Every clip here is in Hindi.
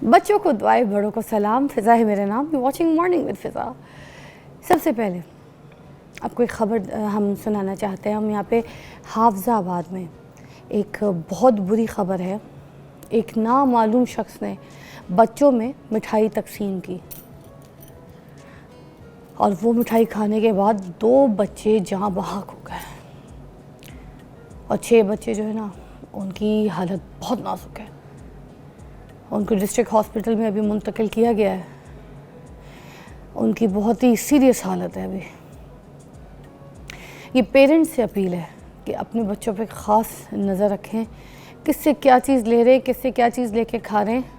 बच्चों को दुआएं, बड़ों को सलाम। फ़िज़ा है मेरा नाम। यू वॉचिंग मॉर्निंग विद फ़िज़ा। सबसे पहले आपको एक ख़बर हम सुनाना चाहते हैं। हम यहाँ पे हाफज़ाबाद में एक बहुत बुरी ख़बर है। एक नामालूम शख्स ने बच्चों में मिठाई तकसीम की और वो मिठाई खाने के बाद 2 बच्चे जहाँ बहक हो गए और 6 बच्चे जो है ना, उनकी हालत बहुत नाजुक है। उनको डिस्ट्रिक्ट हॉस्पिटल में अभी मुंतकिल किया गया है। उनकी बहुत ही सीरियस हालत है अभी। ये पेरेंट्स से अपील है कि अपने बच्चों पे ख़ास नज़र रखें, किससे क्या चीज़ ले रहे हैं, किससे क्या चीज़ लेके खा रहे हैं।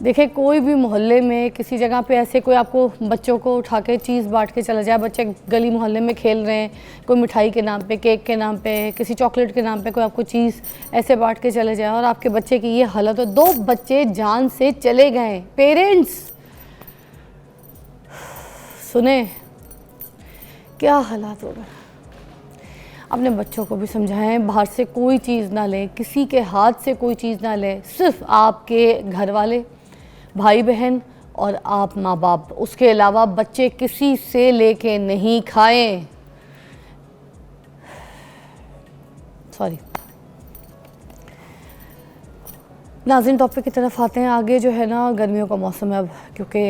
देखें, कोई भी मोहल्ले में किसी जगह पे ऐसे कोई आपको बच्चों को उठा के चीज़ बांट के चला जाए, बच्चे गली मोहल्ले में खेल रहे हैं, कोई मिठाई के नाम पे, केक के नाम पे, किसी चॉकलेट के नाम पे कोई आपको चीज़ ऐसे बांट के चले जाए और आपके बच्चे की ये हालत हो। 2 बच्चे जान से चले गए। पेरेंट्स सुने क्या हालात हो गए। अपने बच्चों को भी समझाएं, बाहर से कोई चीज़ ना लें, किसी के हाथ से कोई चीज़ ना लें। सिर्फ आपके घर वाले, भाई बहन और आप माँ बाप, उसके अलावा बच्चे किसी से लेके नहीं खाएं। सॉरी नाज़रीन, टॉपिक की तरफ आते हैं। आगे जो है ना, गर्मियों का मौसम है अब, क्योंकि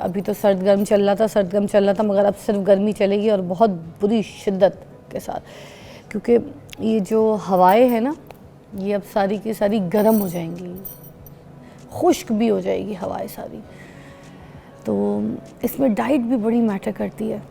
अभी तो सर्द गर्म चल रहा था, मगर अब सिर्फ गर्मी चलेगी और बहुत बुरी शिद्दत के साथ, क्योंकि ये जो हवाएं हैं ना, ये अब सारी की सारी गर्म हो जाएंगी, खुश्क भी हो जाएगी हवाएं सारी। तो इसमें डाइट भी बड़ी मैटर करती है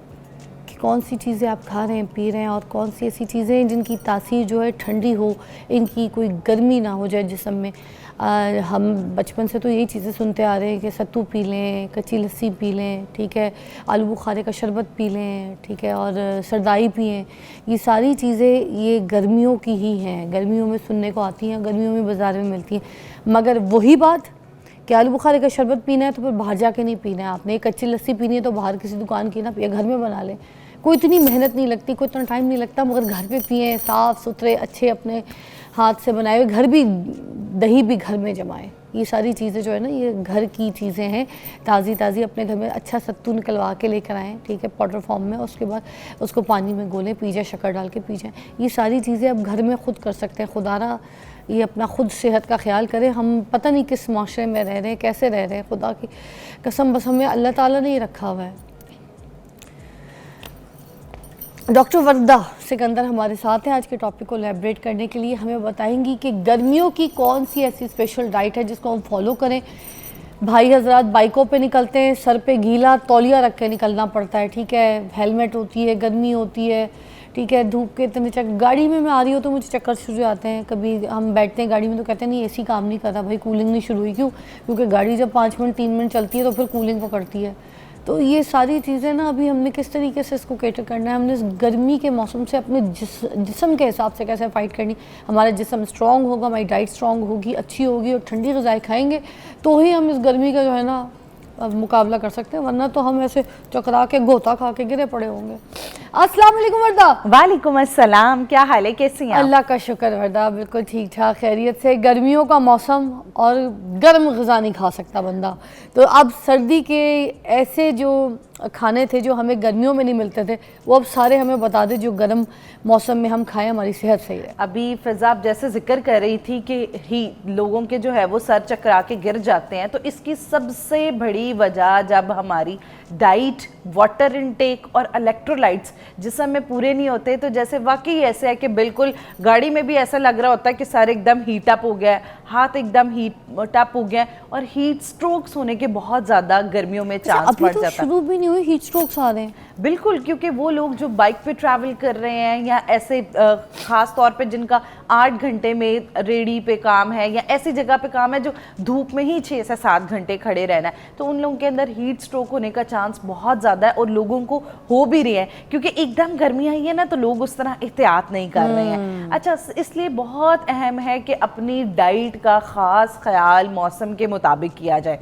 कि कौन सी चीज़ें आप खा रहे हैं, पी रहे हैं, और कौन सी ऐसी चीज़ें हैं जिनकी तासीर जो है ठंडी हो, इनकी कोई गर्मी ना हो जाए जिस्म में। हम बचपन से तो यही चीज़ें सुनते आ रहे हैं कि सत्तू पी लें, कच्ची लस्सी पी लें, ठीक है, आलू बुखारे का शरबत पी लें, ठीक है, और सरदाई पिएं। ये सारी चीज़ें ये गर्मियों की ही हैं, गर्मियों में सुनने को आती हैं, गर्मियों में बाज़ार में मिलती हैं। मगर वही बात कि आलू बुखारे का शरबत पीना है तो फिर बाहर जाके नहीं पीना है आपने। कच्ची लस्सी पीनी है तो बाहर किसी दुकान की ना पिए, घर में बना लें। कोई इतनी मेहनत नहीं लगती, कोई इतना टाइम नहीं लगता, मगर घर पे पिए, साफ़ सुथरे अच्छे अपने हाथ से बनाए हुए। घर भी दही भी घर में जमाएं। ये सारी चीज़ें जो है ना, ये घर की चीज़ें हैं, ताज़ी ताज़ी अपने घर में अच्छा सत्तू निकलवा के लेकर आएँ, ठीक है, पाउडर फॉर्म में। उसके बाद उसको पानी में घोलें, पी जाए, शक्कर डाल के पी जाएँ। ये सारी चीज़ें अब घर में खुद कर सकते हैं। खुदारा ये अपना खुद सेहत का ख्याल करें। हम पता नहीं किस माशरे में रह रहे हैं, कैसे रह रहे हैं, खुदा की कसम बस हमें अल्लाह ताला ने ही रखा हुआ है। डॉक्टर वर्दा सिकंदर हमारे साथ हैं आज के टॉपिक को एलैबोरेट करने के लिए। हमें बताएंगी कि गर्मियों की कौन सी ऐसी स्पेशल डाइट है जिसको हम फॉलो करें। भाई हजरात बाइकों पे निकलते हैं, सर पे गीला तौलिया रख के निकलना पड़ता है, ठीक है, हेलमेट होती है, गर्मी होती है, ठीक है, धूप के इतने गाड़ी में मैं आ रही हूँ तो मुझे चक्कर शुरू आते हैं। कभी हम बैठते हैं गाड़ी में तो कहते हैं नहीं एसी काम नहीं कर रहा भाई, कूलिंग नहीं शुरू हुई। क्यों? क्योंकि गाड़ी जब 5 मिनट 3 मिनट चलती है तो फिर कूलिंग पकड़ती है। तो ये सारी चीज़ें ना, अभी हमने किस तरीके से इसको कैटर करना है, हमने इस गर्मी के मौसम से अपने जिस्म के हिसाब से कैसे फ़ाइट करनी। हमारा जिस्म स्ट्रॉन्ग होगा, हमारी डाइट स्ट्रॉन्ग होगी, अच्छी होगी, और ठंडी ग़िज़ाएँ खाएंगे तो ही हम इस गर्मी का जो है ना मुकाबला कर सकते हैं, वरना तो हम ऐसे चकरा के गोता खा के गिरे पड़े होंगे। अस्सलाम वालेकुम वर्दा। वालेकुम अस्सलाम, क्या हाल है, कैसी हैं? अल्लाह का शुक्र वर्दा, बिल्कुल ठीक ठाक, खैरियत से। गर्मियों का मौसम और गर्म ग़िज़ा नहीं खा सकता बंदा। तो अब सर्दी के ऐसे जो खाने थे जो हमें गर्मियों में नहीं मिलते थे, वो अब सारे हमें बता दें जो गर्म मौसम में हम खाएं, हमारी सेहत सही है। अभी फ़िज़ा आप जैसे जिक्र कर रही थी कि लोगों के जो है वो सर चकरा के गिर जाते हैं, तो इसकी सबसे बड़ी वजह जब हमारी डाइट, वाटर इनटेक और इलेक्ट्रोलाइट्स जिसम में पूरे नहीं होते, तो जैसे वाकई ऐसे है कि बिल्कुल गाड़ी में भी ऐसा लग रहा होता है कि सर एकदम हीट अप हो गया है, हाथ एकदम हीट अप हो गया है, और हीट स्ट्रोक्स होने के बहुत ज़्यादा गर्मियों में चांस बढ़ जाता है। शुरू भी नहीं हुई हीट स्ट्रोक्स आ रहे हैं। बिल्कुल, क्योंकि वो लोग जो बाइक पे ट्रैवल कर रहे हैं या ऐसे ख़ास तौर पे जिनका 8 घंटे में रेडी पे काम है या ऐसी जगह पे काम है जो धूप में ही 6 से 7 घंटे खड़े रहना है, तो उन लोगों के अंदर हीट स्ट्रोक होने का चांस बहुत ज़्यादा है, और लोगों को हो भी रही है क्योंकि एकदम गर्मी आई है ना, तो लोग उस तरह एहतियात नहीं कर रहे हैं। अच्छा, इसलिए बहुत अहम है कि अपनी डाइट का ख़ास ख्याल मौसम के मुताबिक किया जाए।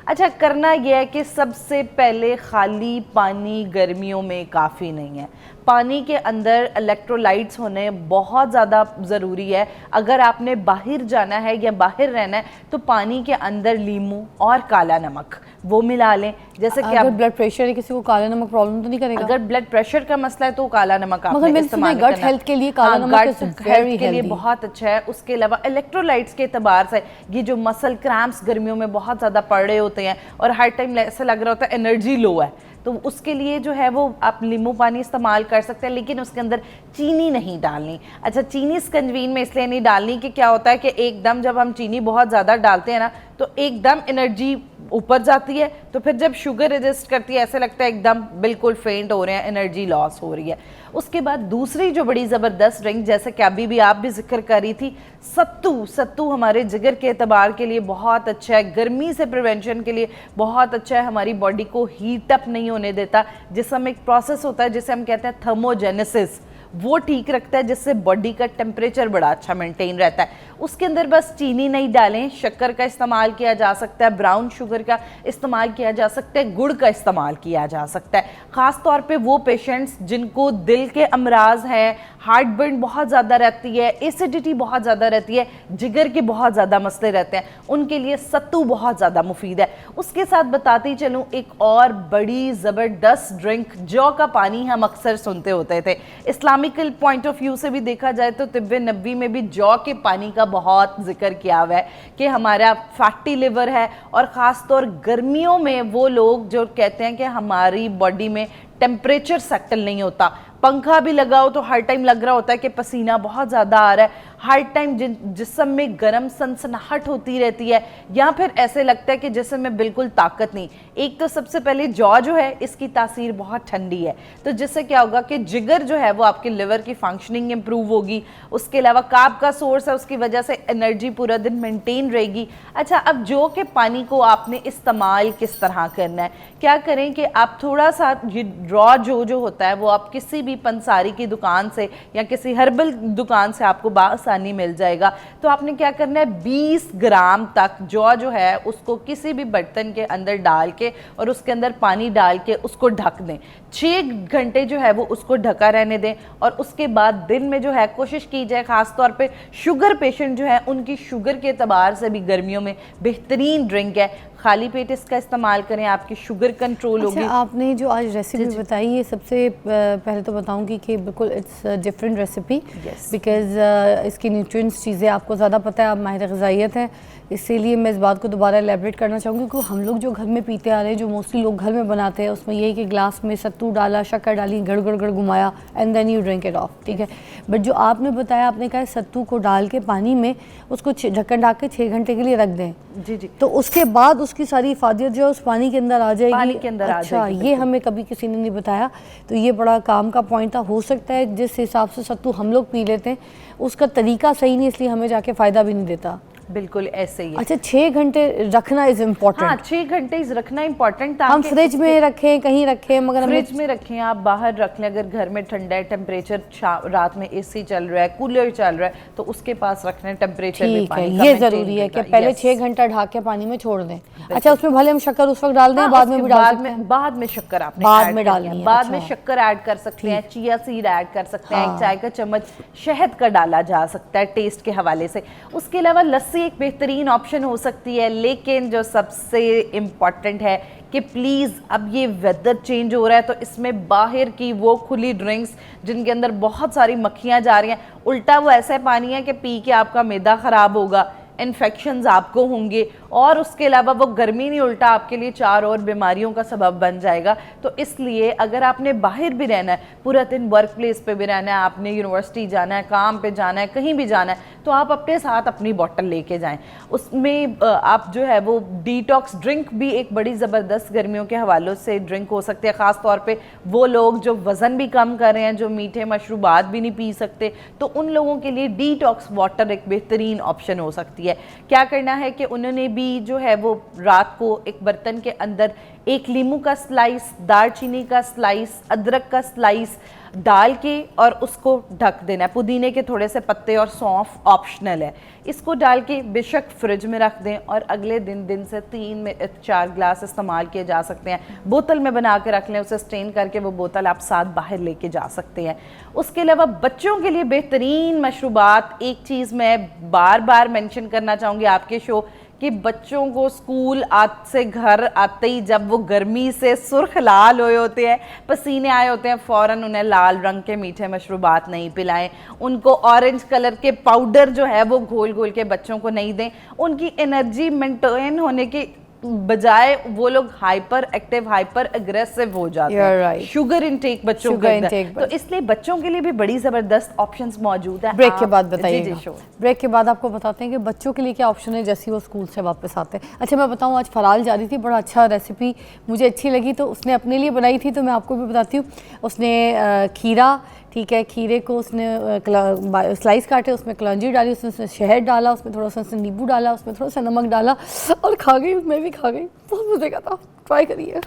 अच्छा, करना यह है कि सबसे पहले खाली पानी गर्मियों में काफ़ी नहीं है। पानी के अंदर इलेक्ट्रोलाइट्स होने बहुत ज़्यादा ज़रूरी है। अगर आपने बाहर जाना है या बाहर रहना है तो पानी के अंदर नींबू और काला नमक वो मिला लें। जैसे कि अगर ब्लड प्रेशर है किसी को काला नमक प्रॉब्लम तो नहीं करेगा? अगर ब्लड प्रेशर का मसला है तो काला नमक मगर आपने मैंने इस्तेमाल सुना है करना गट हेल्थ के लिए काला नमक गट is हेल्थ very के लिए healthy। बहुत अच्छा है। उसके अलावा इलेक्ट्रोलाइट्स के एतबार से ये जो मसल क्रैम्प्स गर्मियों में बहुत ज़्यादा पड़ रहे होते हैं और हर टाइम ऐसा लग रहा होता है एनर्जी लो है, तो उसके लिए जो है वो आप नींबू पानी इस्तेमाल कर सकते हैं, लेकिन उसके अंदर चीनी नहीं डालनी। अच्छा, चीनी स्कंजवीन में इसलिए नहीं डालनी कि क्या होता है कि एकदम जब हम चीनी बहुत ज़्यादा डालते हैं ना तो एकदम एनर्जी ऊपर जाती है, तो फिर जब शुगर रजिस्ट करती है ऐसे लगता है एकदम बिल्कुल फेंट हो रहे हैं, एनर्जी लॉस हो रही है। उसके बाद दूसरी जो बड़ी ज़बरदस्त ड्रिंक, जैसे कि अभी भी आप भी जिक्र कर रही थी, सत्तू। सत्तू हमारे जिगर के एतबार के लिए बहुत अच्छा है, गर्मी से प्रिवेंशन के लिए बहुत अच्छा है, हमारी बॉडी को हीट अप नहीं होने देता। जिसमें एक प्रोसेस होता है जिसे हम कहते हैं थर्मोजेनेसिस, वो ठीक रखता है, जिससे बॉडी का टेम्परेचर बड़ा अच्छा मेंटेन रहता है। उसके अंदर बस चीनी नहीं डालें, शक्कर का इस्तेमाल किया जा सकता है, ब्राउन शुगर का इस्तेमाल किया जा सकता है, गुड़ का इस्तेमाल किया जा सकता है। ख़ास तौर पे वो पेशेंट्स जिनको दिल के अमराज हैं, हार्ट बर्न बहुत ज़्यादा रहती है, एसिडिटी बहुत ज़्यादा रहती है, जिगर के बहुत ज़्यादा मसले रहते हैं, उनके लिए सत्तू बहुत ज़्यादा मुफीद है। उसके साथ बताती चलूँ एक और बड़ी ज़बरदस्त ड्रिंक, जौ का पानी हम अक्सर सुनते होते थे। इस्लामिकल पॉइंट ऑफ व्यू से भी देखा जाए तो तिब्ब नबी में भी जौ के पानी का बहुत जिक्र किया हुआ है कि हमारा फैटी लिवर है, और ख़ास तौर गर्मियों में वो लोग जो कहते हैं कि हमारी बॉडी में टेम्परेचर सेटल नहीं होता, पंखा भी लगाओ तो हर टाइम लग रहा होता है कि पसीना बहुत ज़्यादा आ रहा है, हर टाइम जिस्म में गर्म सनसनाहट होती रहती है, या फिर ऐसे लगता है कि जिस्म में बिल्कुल ताकत नहीं। एक तो सबसे पहले जौ जो है इसकी तासीर बहुत ठंडी है, तो जिससे क्या होगा कि जिगर जो है वो आपके लिवर की फंक्शनिंग इंप्रूव होगी। उसके अलावा कार्ब का सोर्स है, उसकी वजह से एनर्जी पूरा दिन मेंटेन रहेगी। अच्छा, अब जौ के पानी को आपने इस्तेमाल किस तरह करना है? क्या करें कि आप थोड़ा सा ये रॉ जो होता है वो आप किसी भी पंसारी की दुकान से या किसी हर्बल दुकान से आपको आसानी मिल जाएगा। तो आपने क्या करना है, 20 ग्राम तक जौ जो है उसको किसी भी बर्तन के अंदर डाल के और उसके अंदर पानी डाल के उसको ढक दें। 6 घंटे जो है वो उसको ढका रहने दें, और उसके बाद दिन में जो है कोशिश की जाए, ख़ास तौर पे शुगर पेशेंट जो है उनकी शुगर के एतबार से भी गर्मियों में बेहतरीन ड्रिंक है, खाली पेट इसका इस्तेमाल करें, आपकी शुगर कंट्रोल होगी। अच्छा, आपने जो आज रेसिपी बताई है, सबसे पहले तो बताऊंगी कि बिल्कुल इट्स डिफरेंट रेसिपी, बिकॉज इसकी न्यूट्रिएंट्स चीज़ें आपको ज़्यादा पता है, आप माहिर ग़िज़ाइयत हैं, इसीलिए मैं इस बात को दोबारा एलेबरेट करना चाहूँगी कि हम लोग जो घर में पीते आ रहे हैं, जो मोस्टली लोग घर में बनाते हैं, उसमें यही कि ग्लास में सत्तू डाला, शक्कर डाली, गड़ गड़ गड़ घुमाया and then you drink it off, ठीक है। बट जो आपने बताया, आपने कहा सत्तू को डाल के पानी में उसको ढक्कन ढाक के 6 घंटे के लिए रख दें। जी, तो उसके बाद उसकी सारी इफादियत जो है उस पानी के अंदर आ जाएगी, पानी के अंदर आ जाएगी। अच्छा, ये हमें कभी किसी ने नहीं बताया, तो ये बड़ा काम का पॉइंट था। हो सकता है जिस हिसाब से सत्तू हम लोग पी लेते हैं उसका तरीका सही नहीं, इसलिए हमें जाके फ़ायदा भी नहीं देता। बिल्कुल ऐसे ही है। अच्छा, 6 घंटे रखना इज इम्पोर्टेंट। हाँ, 6 घंटे रखना इम्पोर्टेंट था। हम फ्रिज में रखें, कहीं रखें, मगर फ्रिज में रखें, आप बाहर रख लें। अगर घर में ठंडा है, टेम्परेचर रात में एसी चल रहा है, कूलर चल रहा है, तो उसके पास रखना है टेम्परेचर में पानी का। ये जरूरी है कि पहले 6 घंटा ढाक के पानी में छोड़ दें। अच्छा, उसमें भले हम शक्कर उस वक्त डाल दें, बाद में भी डाल सकते हैं। बाद में शक्कर आपने बाद में डालनी है, बाद में शक्कर ऐड कर सकते हैं, चिया सीड ऐड कर सकते हैं, एक चाय का चम्मच शहद का डाला जा सकता है टेस्ट के हवाले से। उसके अलावा लस्सी एक बेहतरीन ऑप्शन हो सकती है, लेकिन जो सबसे इम्पॉर्टेंट है कि प्लीज़, अब ये वेदर चेंज हो रहा है, तो इसमें बाहर की वो खुली ड्रिंक्स जिनके अंदर बहुत सारी मक्खियाँ जा रही हैं, उल्टा वो ऐसा पानी है कि पी के आपका मैदा ख़राब होगा, इन्फेक्शंस आपको होंगे, और उसके अलावा वो गर्मी नहीं, उल्टा आपके लिए 4 और बीमारियों का सबब बन जाएगा। तो इसलिए अगर आपने बाहर भी रहना है, पूरा दिन वर्क प्लेस पे भी रहना है, आपने यूनिवर्सिटी जाना है, काम पे जाना है, कहीं भी जाना है, तो आप अपने साथ अपनी बॉटल लेके जाएं। उसमें आप जो है वो डिटॉक्स ड्रिंक भी एक बड़ी ज़बरदस्त गर्मियों के हवालों से ड्रिंक हो सकती है। ख़ास तौर पे वो लोग जो वज़न भी कम कर रहे हैं, जो मीठे मशरूबात भी नहीं पी सकते, तो उन लोगों के लिए डिटॉक्स वाटर एक बेहतरीन ऑप्शन हो सकती है। क्या करना है कि उन्होंने भी जो है वो रात को एक बर्तन के अंदर एक लीमू का स्लाइस, दालचीनी का स्लाइस, अदरक का स्लाइस डाल के और उसको ढक देना है। पुदीने के थोड़े से पत्ते और सौंफ ऑप्शनल है। इसको डाल के बेशक फ्रिज में रख दें और अगले दिन से 3-4 ग्लास इस्तेमाल किए जा सकते हैं। बोतल में बना के रख लें, उसे स्ट्रेन करके वो बोतल आप साथ बाहर लेके जा सकते हैं। उसके अलावा बच्चों के लिए बेहतरीन मशरूबात, एक चीज़ मैं बार बार मेंशन करना चाहूँगी आपके शो कि बच्चों को स्कूल से घर आते ही जब वो गर्मी से सुर्ख लाल हुए होते हैं, पसीने आए होते हैं, फ़ौरन उन्हें लाल रंग के मीठे मशरूबात नहीं पिलाएं। उनको ऑरेंज कलर के पाउडर जो है वो घोल घोल के बच्चों को नहीं दें। उनकी एनर्जी मेंटेन होने की बजाय वो लोग हाइपर एक्टिव, हाइपर अग्रेसिव हो जाते हैं। शुगर इनटेक बच्चों के अंदर, तो इसलिए बच्चों के लिए भी बड़ी जबरदस्त ऑप्शंस मौजूद है। ब्रेक के बाद बताइएगा। ब्रेक के बाद आपको बताते हैं कि बच्चों के लिए क्या ऑप्शन है जैसे वो स्कूल से वापस आते हैं। अच्छा मैं बताऊं, आज फराल जा रही थी, बड़ा अच्छा रेसिपी मुझे अच्छी लगी तो उसने अपने लिए बनाई थी, तो मैं आपको भी बताती हूँ। उसने खीरा, ठीक है, खीरे को उसने स्लाइस काटे, उसमें कलौंजी डाली, उसमें शहद डाला, उसमें थोड़ा सा नींबू डाला, उसमें थोड़ा सा नमक डाला और खा गई। मैं भी खा गई, बहुत मज़े का था, ट्राई करिए।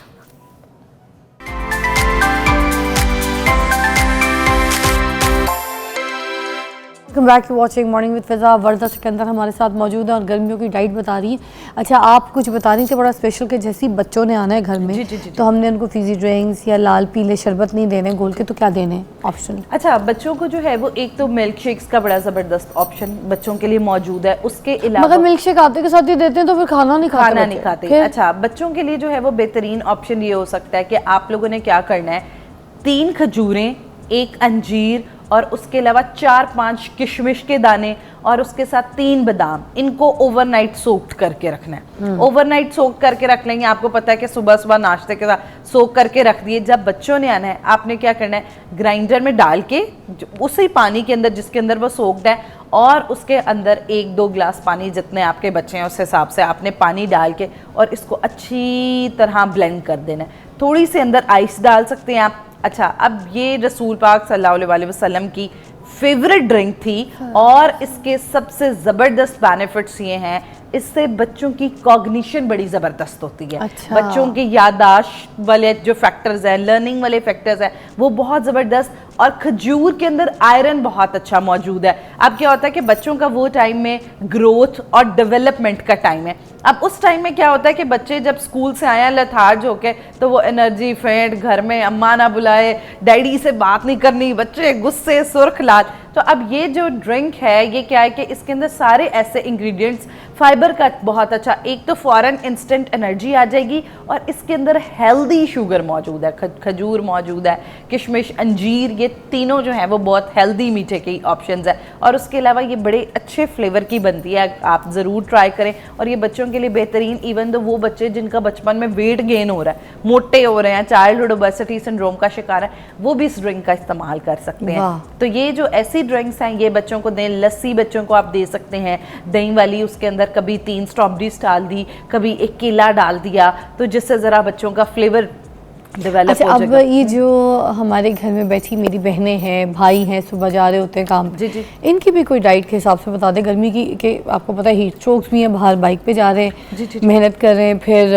Welcome back to watching morning with Fiza. Warda Sikandar हमारे साथ मौजूद है और गर्मियों की डाइट बता रही है। अच्छा आप कुछ बता रही थी बड़ा स्पेशल कि जैसे ही बच्चों ने आना है घर में तो हमने उनको फिजी ड्रिंक्स या लाल पीले शरबत नहीं देने घोल के, तो क्या देने ऑप्शन? अच्छा बच्चों को जो है वो एक तो मिल्क शेक्स का बड़ा ज़बरदस्त ऑप्शन बच्चों के लिए मौजूद है। उसके अलावा मगर मिल्क शेक आते के साथ ही देते हैं तो फिर खाना नहीं खाते। अच्छा बच्चों के लिए जो है वो बेहतरीन ऑप्शन ये हो सकता है कि आप लोगों ने क्या करना है, 3 खजूरें, 1 अंजीर और उसके अलावा 4-5 किशमिश के दाने और उसके साथ 3 बादाम, इनको ओवरनाइट सोक्ड करके रखना है। ओवरनाइट सोक करके रख लेंगे। आपको पता है कि सुबह सुबह नाश्ते के साथ सोक करके रख दिए। जब बच्चों ने आना है आपने क्या करना है, ग्राइंडर में डाल के उसी पानी के अंदर जिसके अंदर वो सोक्ड है और उसके अंदर 1-2 ग्लास पानी, जितने आपके बच्चे हैं उस हिसाब से आपने पानी डाल के और इसको अच्छी तरह ब्लेंड कर देना है। थोड़ी सी अंदर आइस डाल सकते हैं आप। अच्छा अब ये रसूल पाक सल्लल्लाहु अलैहि वसल्लम की फेवरेट ड्रिंक थी और इसके सबसे ज़बरदस्त बेनिफिट्स ये हैं, इससे बच्चों की कॉग्निशन बड़ी ज़बरदस्त होती है। अच्छा। बच्चों की याददाश्त वाले जो फैक्टर्स हैं, लर्निंग वाले फैक्टर्स हैं, वो बहुत ज़बरदस्त। और खजूर के अंदर आयरन बहुत अच्छा मौजूद है। अब क्या होता है कि बच्चों का वो टाइम में ग्रोथ और डेवलपमेंट का टाइम है। अब उस टाइम में क्या होता है कि बच्चे जब स्कूल से आए लथार्ज होके तो वो एनर्जी फेंट, घर में अम्मा ना बुलाए, डैडी से बात नहीं करनी, बच्चे गुस्से, सुर्ख लाल। तो अब ये जो ड्रिंक है ये क्या है कि इसके अंदर सारे ऐसे इंग्रेडिएंट्स, फाइबर का बहुत अच्छा, एक तो फौरन इंस्टेंट एनर्जी आ जाएगी और इसके अंदर हेल्दी शुगर मौजूद है, खजूर मौजूद है, किशमिश, अंजीर, ये तीनों जो हैं वो बहुत हेल्दी मीठे के ऑप्शंस है। और उसके अलावा ये बड़े अच्छे फ्लेवर की बनती है, आप ज़रूर ट्राई करें। और ये बच्चों के लिए बेहतरीन, इवन तो वो बच्चे जिनका बचपन में वेट गेन हो रहा है, मोटे हो रहे हैं, चाइल्डहुड ओबेसिटी सिंड्रोम का शिकार है, वो भी इस ड्रिंक का इस्तेमाल कर सकते हैं। तो ये जो ऐसी ड्रिंक्स हैं ये बच्चों को दें। लस्सी बच्चों को आप दे सकते हैं दही वाली, उसके अंदर कभी 3 स्ट्रॉबेरीज डाल दी, कभी 1 केला डाल दिया, तो जिससे ज़रा बच्चों का फ्लेवर डेवलप अच्छा, हो अब ये जो हमारे घर में बैठी मेरी बहनें हैं, भाई हैं, सुबह जा रहे होते हैं काम, जी, इनकी भी कोई डाइट के हिसाब से बता दें। गर्मी की कि आपको पता है हीट स्ट्रोक्स भी हैं, बाहर बाइक पे जा रहे हैं, जी, मेहनत कर रहे हैं, फिर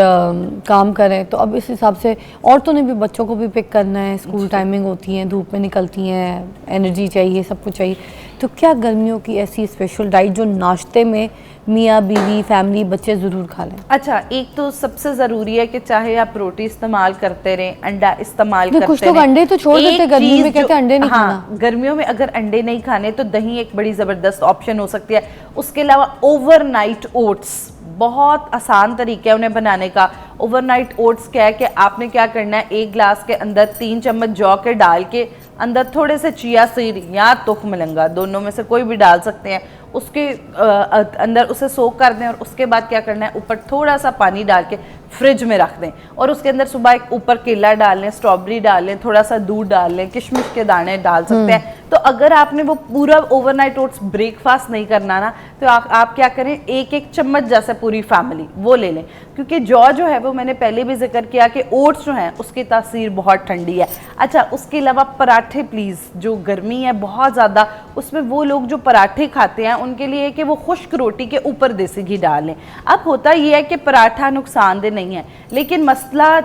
काम कर रहे हैं, तो अब इस हिसाब से औरतों ने भी बच्चों को भी पिक करना है, स्कूल टाइमिंग होती है, धूप में निकलती हैं, एनर्जी चाहिए, सब कुछ चाहिए। तो क्या गर्मियों की ऐसी स्पेशल डाइट जो नाश्ते में मियाँ बीवी फैमिली बच्चे ज़रूर खा लें? अच्छा, एक तो सबसे ज़रूरी है कि चाहे आप रोटी इस्तेमाल करते रहें, अंडा इस्तेमाल करते रहें। कुछ लोग अंडे तो छोड़ देते, गर्मी में कहते हैं अंडे नहीं खाना। गर्मियों में अगर अंडे नहीं खाने तो दही एक बड़ी ज़बरदस्त ऑप्शन हो सकती है। उसके अलावा ओवरनाइट ओट्स, बहुत आसान तरीका है उन्हें बनाने का। ओवरनाइट ओट्स क्या है कि आपने क्या करना है, 1 ग्लास के अंदर 3 चम्मच जौ के डाल के अंदर थोड़े से चिया सीड या तुख मलंगा, दोनों में से कोई भी डाल सकते हैं, उसके अंदर उसे सोक कर दें और उसके बाद क्या करना है, ऊपर थोड़ा सा पानी डाल के फ्रिज में रख दें और उसके अंदर सुबह एक ऊपर केला डाल लें, स्ट्रॉबेरी डाल लें, थोड़ा सा दूध डाल लें, किशमिश के दाने डाल सकते हैं। तो अगर आपने वो पूरा ओवरनाइट ओट्स ब्रेकफास्ट नहीं करना ना, तो आप क्या करें, एक एक चम्मच जैसे पूरी फैमिली वो ले लें, क्योंकि जौ जो है वो मैंने पहले भी जिक्र किया कि ओट्स जो हैं उसकी तासीर बहुत ठंडी है। अच्छा, उसके अलावा पराठे प्लीज़, जो गर्मी है बहुत ज़्यादा, उसमें वो लोग जो पराठे खाते हैं उनके लिए कि वो खुश्क रोटी के ऊपर देसी घी डाल लें। अब होता ये है कि पराठा नुकसानदेह नहीं है, लेकिन मसला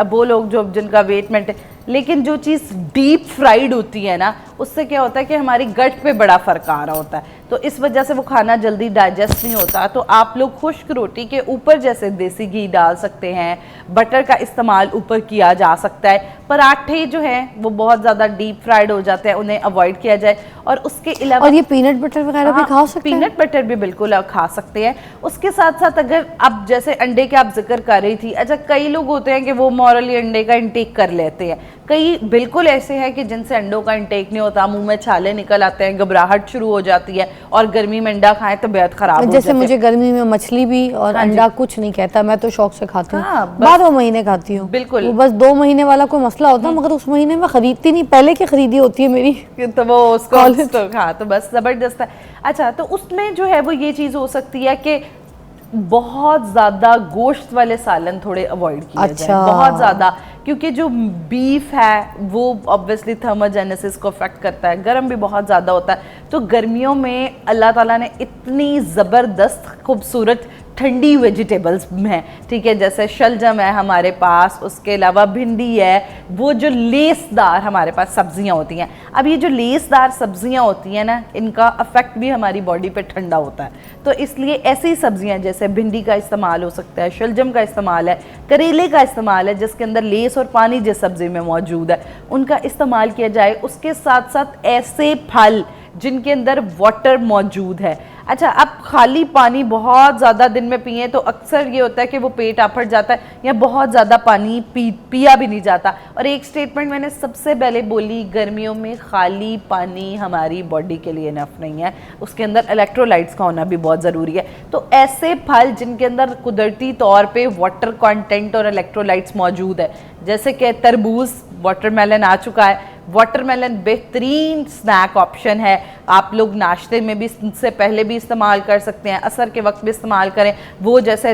वो लोग जो जिनका वेट मेंटेन, लेकिन जो चीज़ डीप फ्राइड होती है ना, उससे क्या होता है कि हमारी गट पे बड़ा फ़र्क आ रहा होता है, तो इस वजह से वो खाना जल्दी डाइजेस्ट नहीं होता। तो आप लोग खुश्क रोटी के ऊपर जैसे देसी घी डाल सकते हैं, बटर का इस्तेमाल ऊपर किया जा सकता है। पराठे जो हैं वो बहुत ज़्यादा डीप फ्राइड हो जाते हैं, उन्हें अवॉइड किया जाए। और उसके अलावा और ये पीनट बटर वगैरह भी खा सकते हैं? पीनट बटर भी बिल्कुल आप खा सकते हैं। उसके साथ साथ अगर आप जैसे अंडे के आप जिक्र कर रही थी, अच्छा कई लोग होते हैं कि वो मॉरली अंडे का इंटेक कर लेते हैं, कई बिल्कुल ऐसे हैं कि जिनसे अंडों का इंटेक नहीं होता, मुंह में छाले निकल आते हैं, घबराहट शुरू हो जाती है और गर्मी में अंडा खाएं तो बेहद खराब हो जाती है। जैसे मुझे गर्मी में मछली भी और अंडा कुछ नहीं कहता, मैं तो शौक से खाती हूँ। हाँ, 12 महीने खाती हूँ। बिल्कुल। वो बस 2 महीने वाला कोई मसला होता है, मगर उस महीने में खरीदती नहीं, पहले की खरीदी होती है मेरी, तो वो उसको तो हाँ, तो बस जबरदस्त है। अच्छा, तो उसमें जो है वो ये चीज़ हो सकती है कि बहुत ज़्यादा गोश्त वाले सालन थोड़े अवॉइड किए जाए, बहुत ज़्यादा, क्योंकि जो बीफ है वो ऑब्वियसली थर्मोजेनेसिस को अफेक्ट करता है, गर्म भी बहुत ज़्यादा होता है। तो गर्मियों में अल्लाह ताला ने इतनी ज़बरदस्त खूबसूरत ठंडी वेजिटेबल्स हैं, ठीक है, जैसे शलजम है हमारे पास, उसके अलावा भिंडी है, वो जो लेसदार हमारे पास सब्जियां होती हैं। अब ये जो लेसदार सब्जियां होती हैं ना, इनका अफेक्ट भी हमारी बॉडी पे ठंडा होता है, तो इसलिए ऐसी सब्जियां जैसे भिंडी का इस्तेमाल हो सकता है, शलजम का इस्तेमाल है, करेले का इस्तेमाल है जिसके अंदर लेस और पानी जिस सब्जी में मौजूद है, उनका इस्तेमाल किया जाए। उसके साथ साथ ऐसे फल जिनके अंदर वाटर मौजूद है। अच्छा, अब खाली पानी बहुत ज़्यादा दिन में पिए तो अक्सर ये होता है कि वो पेट आफट जाता है या बहुत ज़्यादा पानी पिया भी नहीं जाता। और एक स्टेटमेंट मैंने सबसे पहले बोली, गर्मियों में खाली पानी हमारी बॉडी के लिए इनफ नहीं है, उसके अंदर इलेक्ट्रोलाइट्स का होना भी बहुत ज़रूरी है। तो ऐसे फल जिनके अंदर कुदरती तौर पे वाटर कंटेंट और इलेक्ट्रोलाइट्स मौजूद है, जैसे कि तरबूज, वाटरमेलन आ चुका है, वाटरमेलन बेहतरीन स्नैक ऑप्शन है, आप लोग नाश्ते में भी इससे पहले भी इस्तेमाल कर सकते हैं, असर के वक्त भी इस्तेमाल करें। वो जैसे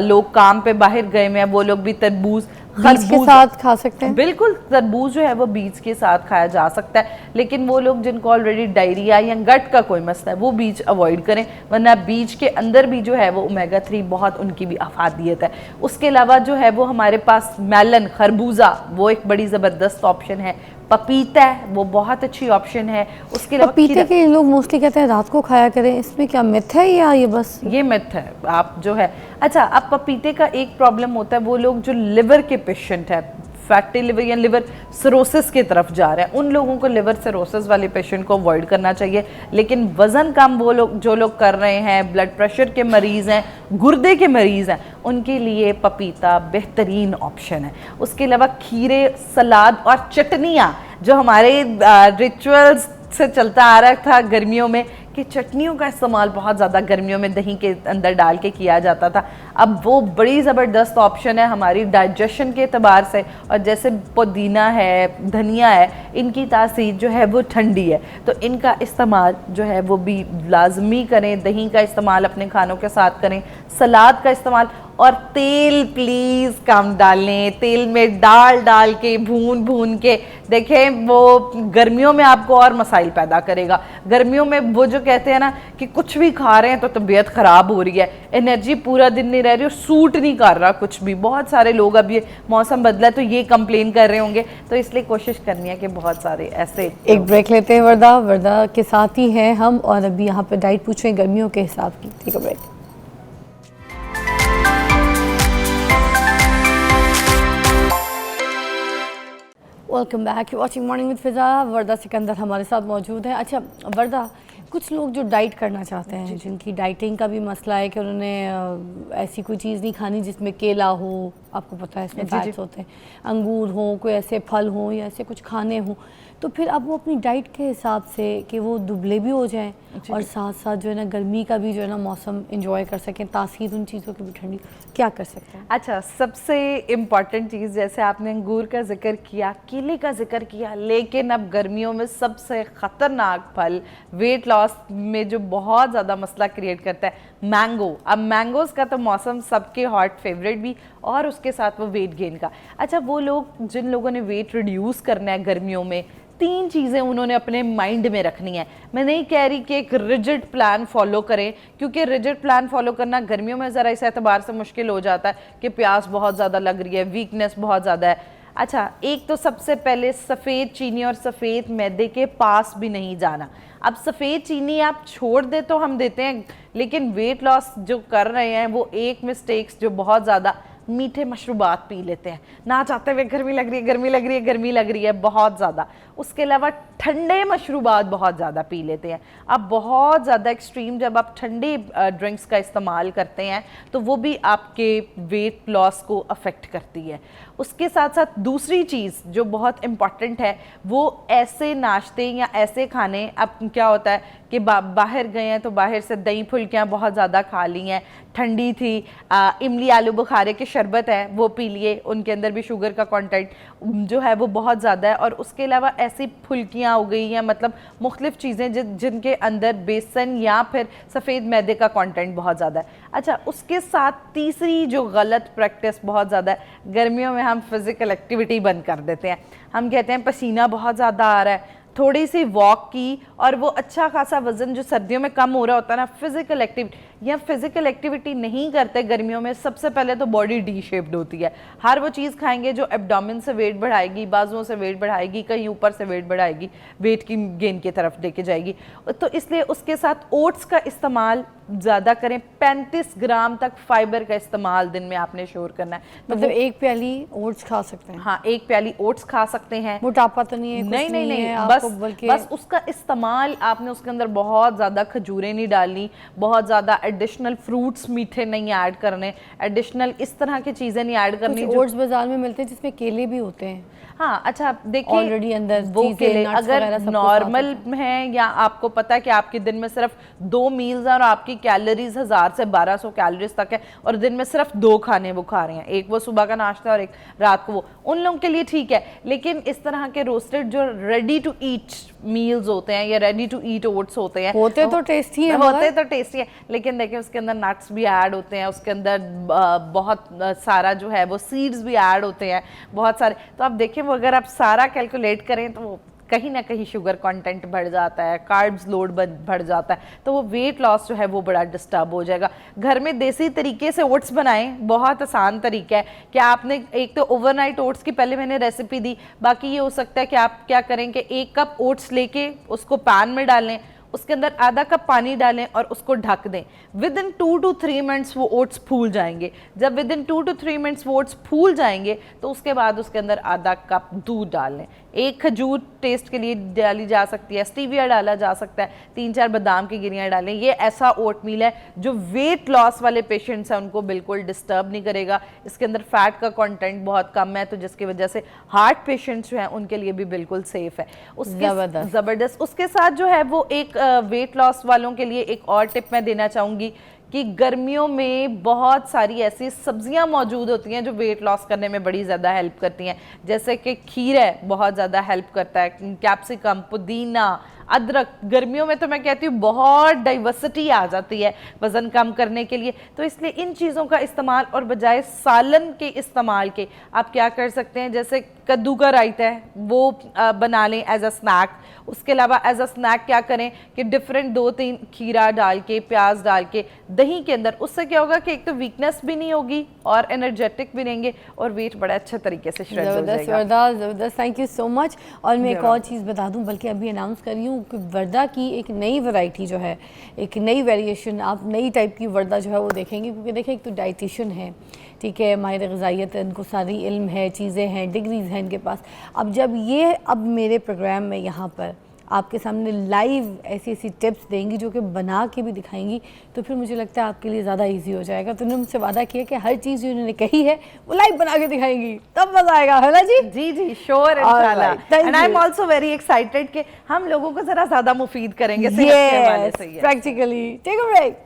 लोग काम पे बाहर गए में, वो लोग भी तरबूज बीज के साथ खा सकते हैं। बिल्कुल, तरबूज जो है वो बीज के साथ खाया जा सकता है, लेकिन वो लोग जिनको ऑलरेडी डायरिया या गट का कोई मसला है वो बीज अवॉइड करें, वरना बीज के अंदर भी जो है वो ओमेगा 3 बहुत उनकी भी अफादियत है। उसके अलावा जो है वो हमारे पास मेलन, खरबूजा, वो एक बड़ी ज़बरदस्त ऑप्शन है। पपीता है, वो बहुत अच्छी ऑप्शन है। उसके अलावा पपीते के लोग मोस्टली कहते हैं रात को खाया करें, इसमें क्या मिथ है या ये बस? ये मिथ है आप जो है। अच्छा, अब पपीते का एक प्रॉब्लम होता है, वो लोग जो लिवर के पेशेंट है, फैटी लिवर या लिवर सिरोसिस की तरफ जा रहे हैं, उन लोगों को लिवर सिरोसिस वाले पेशेंट को अवॉइड करना चाहिए। लेकिन वज़न कम वो लोग जो लोग कर रहे हैं, ब्लड प्रेशर के मरीज़ हैं, गुर्दे के मरीज़ हैं, उनके लिए पपीता बेहतरीन ऑप्शन है। उसके अलावा खीरे, सलाद और चटनियाँ, जो हमारे रिचुअल्स से चलता आ रहा था गर्मियों में कि चटनियों का इस्तेमाल बहुत ज़्यादा गर्मियों में दही के अंदर डाल के किया जाता था, अब वो बड़ी ज़बरदस्त ऑप्शन है हमारी डाइजेशन के एतबार से। और जैसे पुदीना है, धनिया है, इनकी तासीर जो है वो ठंडी है, तो इनका इस्तेमाल जो है वो भी लाजमी करें। दही का इस्तेमाल अपने खानों के साथ करें, सलाद का इस्तेमाल, और तेल प्लीज़ कम डालें। तेल में डाल के भून के देखें, वो गर्मियों में आपको और मसाइल पैदा करेगा। गर्मियों में वो जो कहते हैं ना कि कुछ भी खा रहे हैं तो तबीयत ख़राब हो रही है, एनर्जी पूरा दिन नहीं रह रही और सूट नहीं कर रहा कुछ भी। बहुत सारे लोग, अब ये मौसम बदला है तो ये कंप्लेन कर रहे होंगे, तो इसलिए कोशिश करनी है कि बहुत सारे ऐसे। एक ब्रेक लेते हैं, वर्दा के साथ ही हैं हम, और अभी यहाँ पे डाइट पूछें गर्मियों के हिसाब की। ठीक है, break. Welcome back, watching morning with Fiza. Warda Sikandar हमारे साथ मौजूद है। अच्छा वर्दा, कुछ लोग जो डाइट करना चाहते हैं, जिनकी डाइटिंग का भी मसला है कि उन्होंने ऐसी कोई चीज़ नहीं खानी जिसमें केला हो, आपको पता है इसमें जी, जी। फैट्स होते हैं, अंगूर हों, कोई ऐसे फल हों या ऐसे कुछ खाने हों, तो फिर अब वो अपनी डाइट के हिसाब से कि वो दुबले भी हो जाएं जी, और जी। साथ साथ जो है ना गर्मी का भी जो है ना मौसम इंजॉय कर सकें, तासीर उन चीज़ों की भी ठंडी, क्या कर सकते हैं? अच्छा, सबसे इम्पॉर्टेंट चीज़, जैसे आपने अंगूर का जिक्र किया, केले का जिक्र किया, लेकिन अब गर्मियों में सबसे ख़तरनाक फल, वेट लॉस में जो बहुत ज़्यादा मसला क्रिएट करता है, मैंगो। अब मैंगोज़ का तो मौसम सबके हॉट फेवरेट भी, और उसके साथ वो वेट गेन का। अच्छा, वो लोग जिन लोगों ने वेट रिड्यूस करना है गर्मियों में, 3 चीज़ें उन्होंने अपने माइंड में रखनी है। मैं नहीं कह रही कि एक रिजिड प्लान फॉलो करें, क्योंकि रिजिड प्लान फॉलो करना गर्मियों में ज़रा इस एतबार से मुश्किल हो जाता है कि प्यास बहुत ज़्यादा लग रही है, वीकनेस बहुत ज़्यादा है। अच्छा, एक तो सबसे पहले सफ़ेद चीनी और सफ़ेद मैदे के पास भी नहीं जाना। अब सफ़ेद चीनी आप छोड़ दे तो हम देते हैं, लेकिन वेट लॉस जो कर रहे हैं वो एक मिस्टेक्स जो बहुत ज़्यादा, मीठे मशरूबात पी लेते हैं ना चाहते हुए, गर्मी लग रही है, गर्मी लग रही है, गर्मी लग रही है बहुत ज़्यादा। उसके अलावा ठंडे मशरूबात बहुत ज़्यादा पी लेते हैं। अब बहुत ज़्यादा एक्सट्रीम जब आप ठंडे ड्रिंक्स का इस्तेमाल करते हैं तो वो भी आपके वेट लॉस को अफेक्ट करती है। उसके साथ साथ दूसरी चीज़ जो बहुत इम्पॉर्टेंट है, वो ऐसे नाश्ते या ऐसे खाने, अब क्या होता है कि बाहर गए हैं तो बाहर से दही फुल्कियाँ बहुत ज़्यादा खा ली हैं, ठंडी थी, इमली आलू बुखारे के शरबत है वो पी लिए, उनके अंदर भी शुगर का कंटेंट जो है वो बहुत ज़्यादा है। और उसके अलावा ऐसी फुल्कियाँ हो गई हैं, मतलब मुख्तलिफ़ चीज़ें जिनके अंदर बेसन या फिर सफ़ेद मैदे का कंटेंट बहुत ज़्यादा है। अच्छा, उसके साथ तीसरी जो गलत प्रैक्टिस बहुत ज़्यादा है, गर्मियों में हम फिज़िकल एक्टिविटी बंद कर देते हैं। हम कहते हैं पसीना बहुत ज़्यादा आ रहा है, थोड़ी सी वॉक की और वो अच्छा खासा वज़न जो सर्दियों में कम हो रहा होता है ना, फिज़िकल एक्टिविटी, या फिज़िकल एक्टिविटी नहीं करते गर्मियों में, सबसे पहले तो बॉडी डी शेप्ड होती है। हर वो चीज़ खाएंगे जो एब्डोमेन से वेट बढ़ाएगी, बाजुओं से वेट बढ़ाएगी, कहीं ऊपर से वेट बढ़ाएगी, वेट की गेन की तरफ लेके जाएगी। तो इसलिए उसके साथ ओट्स का इस्तेमाल ज़्यादा करें। 35 ग्राम तक फाइबर का इस्तेमाल दिन में आपने श्योर करना है। मतलब एक प्याली ओट्स खा सकते हैं? हाँ, एक प्याली ओट्स खा सकते हैं। मोटापा तो नहीं है? नहीं नहीं नहीं, है बस बल्कि बस उसका इस्तेमाल आपने उसके अंदर बहुत ज़्यादा खजूरें नहीं डालनी, बहुत ज़्यादा एडिशनल फ्रूट्स मीठे नहीं ऐड करने, एडिशनल इस तरह की चीज़ें नहीं ऐड करनी। कुछ ओट्स बाजार में मिलते हैं जिसमें केले भी होते हैं। हाँ, अच्छा देखिए, ऑलरेडी अंदर वो केले अगर नॉर्मल हैं, या आपको पता है कि आपके दिन में सिर्फ 2 मील्स हैं और आपकी कैलोरीज 1000 से 1200 कैलोरीज तक है, और दिन में सिर्फ 2 खाने वो खा रहे हैं, एक वो सुबह का नाश्ता और एक रात को, वो उन लोगों के लिए ठीक है। लेकिन इस तरह के रोस्टेड जो रेडी टू ईट मील्स होते हैं या रेडी टू ईट ओट्स होते हैं, होते तो टेस्टी है, होते तो टेस्टी है, लेकिन देखिए उसके अंदर नट्स भी ऐड होते हैं, उसके अंदर बहुत सारा जो है वो सीड्स भी ऐड होते हैं, बहुत सारे। तो आप देखिए वो अगर आप सारा कैलकुलेट करें तो कहीं ना कहीं शुगर कंटेंट बढ़ जाता है, कार्ब्स लोड बढ़ जाता है, तो वो वेट लॉस जो है वो बड़ा डिस्टर्ब हो जाएगा। घर में देसी तरीके से ओट्स बनाएं, बहुत आसान तरीका है कि आपने एक तो ओवरनाइट ओट्स की पहले मैंने रेसिपी दी, बाकी ये हो सकता है कि आप क्या करें कि 1 कप ओट्स लेके उसको पैन में डालें, उसके अंदर आधा कप पानी डालें और उसको ढक दें। विद इन 2 to 3 मिनट्स वो ओट्स फूल जाएंगे। जब विद इन 2 to 3 मिनट्स वो ओट्स फूल जाएंगे तो उसके बाद उसके अंदर आधा कप दूध डाल लें। 1 खजूर टेस्ट के लिए डाली जा सकती है, स्टीविया डाला जा सकता है, 3-4 बादाम की गिरियाँ डालें। ये ऐसा ओट मील है जो वेट लॉस वाले पेशेंट्स हैं उनको बिल्कुल डिस्टर्ब नहीं करेगा। इसके अंदर फैट का कंटेंट बहुत कम है, तो जिसकी वजह से हार्ट पेशेंट्स जो हैं उनके लिए भी बिल्कुल सेफ है। उसके ज़बरदस्त उसके साथ जो है वो एक वेट लॉस वालों के लिए एक और टिप मैं देना चाहूँगी कि गर्मियों में बहुत सारी ऐसी सब्जियां मौजूद होती हैं जो वेट लॉस करने में बड़ी ज़्यादा हेल्प करती हैं, जैसे कि खीरा बहुत ज़्यादा हेल्प करता है, कैप्सिकम, पुदीना, अदरक। गर्मियों में तो मैं कहती हूँ बहुत डाइवर्सिटी आ जाती है वज़न कम करने के लिए, तो इसलिए इन चीज़ों का इस्तेमाल और बजाय सालन के इस्तेमाल के आप क्या कर सकते हैं, जैसे कद्दू का रायता है वो बना लें एज अ स्नैक। उसके अलावा एज अ स्नैक क्या करें कि डिफरेंट 2-3 खीरा डाल के, प्याज डाल के दही के अंदर, उससे क्या होगा कि एक तो वीकनेस भी नहीं होगी और एनर्जेटिक भी रहेंगे और वेट बड़ा अच्छे तरीके से श्रेड हो जाएगा। ज़बरदस्त, थैंक यू सो मच। और मैं एक और चीज़ बता दूं, बल्कि अभी अनाउंस कर रही हूँ कि वर्दा की एक नई वैरायटी जो है, एक नई वेरिएशन, आप नई टाइप की वर्दा जो है वो देखेंगे, क्योंकि देखें एक तो डाइटिशियन है, ठीक है, माहिर ग़िज़ाइयत, इनको सारी इल्म है, चीज़ें हैं, डिग्रीज़ हैं इनके पास। अब जब ये अब मेरे प्रोग्राम में यहाँ पर आपके सामने लाइव ऐसी ऐसी टिप्स देंगी जो कि बना के भी दिखाएंगी, तो फिर मुझे लगता है आपके लिए ज़्यादा इजी हो जाएगा। तो उन्होंने मुझसे वादा किया कि हर चीज़ जो उन्होंने कही है वो लाइव बना के दिखाएंगी, तब मज़ा आएगा, है ना जी? जी जी, श्योर इंशाल्लाह। And I am also very excited कि हम लोगों को जरा ज़्यादा मुफीद करेंगे सेहत के हवाले से। Practically. Take a break.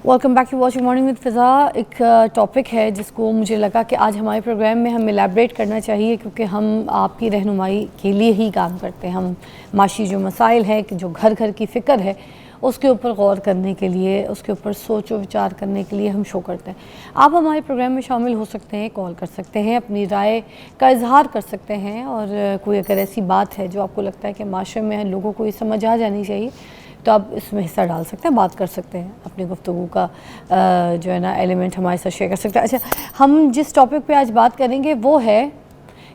Welcome back to watching morning with Fiza. एक टॉपिक है जिसको मुझे लगा कि आज हमारे प्रोग्राम में हम इलेबरेट करना चाहिए, क्योंकि हम आपकी रहनुमाई के लिए ही काम करते हैं। हम माशी जो मसाइल हैं कि जो घर घर की फ़िक्र है उसके ऊपर गौर करने के लिए, उसके ऊपर सोच और विचार करने के लिए हम शो करते हैं। आप हमारे प्रोग्राम में शामिल हो सकते हैं, कॉल कर सकते हैं, अपनी राय का इजहार कर सकते हैं, और कोई अगर ऐसी बात है जो आपको लगता है कि माशरे में लोगों को ये समझ आ जानी चाहिए तो आप इसमें हिस्सा डाल सकते हैं, बात कर सकते हैं, अपनी गुफ्तगू का जो है ना एलिमेंट हमारे साथ शेयर कर सकते हैं। अच्छा, हम जिस टॉपिक पे आज बात करेंगे वो है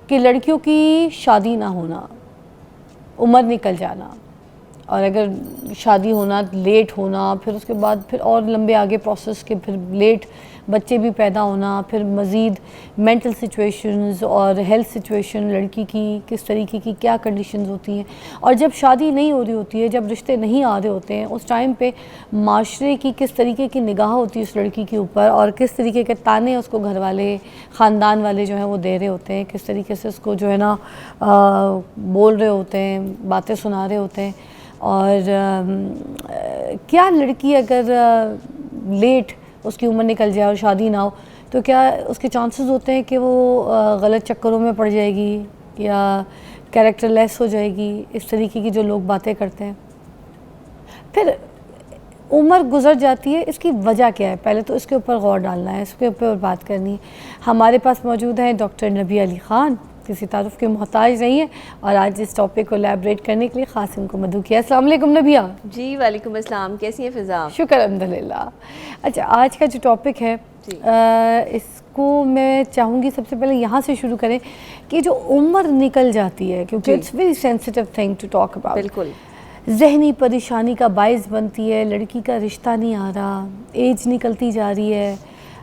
कि लड़कियों की शादी ना होना, उम्र निकल जाना, और अगर शादी होना, लेट होना, फिर उसके बाद फिर और लंबे आगे प्रोसेस के, फिर लेट बच्चे भी पैदा होना, फिर मज़ीद मेंटल सिचुएशंस और हेल्थ सिचुएशन, लड़की की किस तरीके की क्या कंडीशंस होती हैं, और जब शादी नहीं हो रही होती है, जब रिश्ते नहीं आ रहे होते हैं, उस टाइम पे माशरे की किस तरीके की निगाह होती है उस लड़की के ऊपर, और किस तरीके के ताने उसको घर वाले, ख़ानदान वाले जो हैं वो दे रहे होते हैं, किस तरीके से उसको जो है ना बोल रहे होते हैं, बातें सुना रहे होते हैं। और क्या लड़की अगर लेट उसकी उम्र निकल जाए और शादी ना हो तो क्या उसके चांसेस होते हैं कि वो गलत चक्करों में पड़ जाएगी या कैरेक्टर लेस हो जाएगी, इस तरीके की जो लोग बातें करते हैं। फिर उम्र गुजर जाती है, इसकी वजह क्या है, पहले तो इसके ऊपर गौर डालना है, इसके ऊपर बात करनी है। हमारे पास मौजूद हैं डॉक्टर नबिया अली ख़ान, किसी तारुफ के मोहताज नहीं है, और आज इस टॉपिक को एलैबोरेट करने के लिए ख़ास इनको मदू किया। अस्सलाम वालेकुम नबिया। जी वालेकुम अस्सलाम, कैसी हैं फ़िज़ा? शुक्र अल्हम्दुलिल्लाह। अच्छा, आज का जो टॉपिक है इसको मैं चाहूँगी सबसे पहले यहाँ से शुरू करें कि जो उम्र निकल जाती है, क्योंकि it's very sensitive thing to talk about, बिल्कुल जहनी परेशानी का बायस बनती है, लड़की का रिश्ता नहीं आ रहा, एज निकलती जा रही है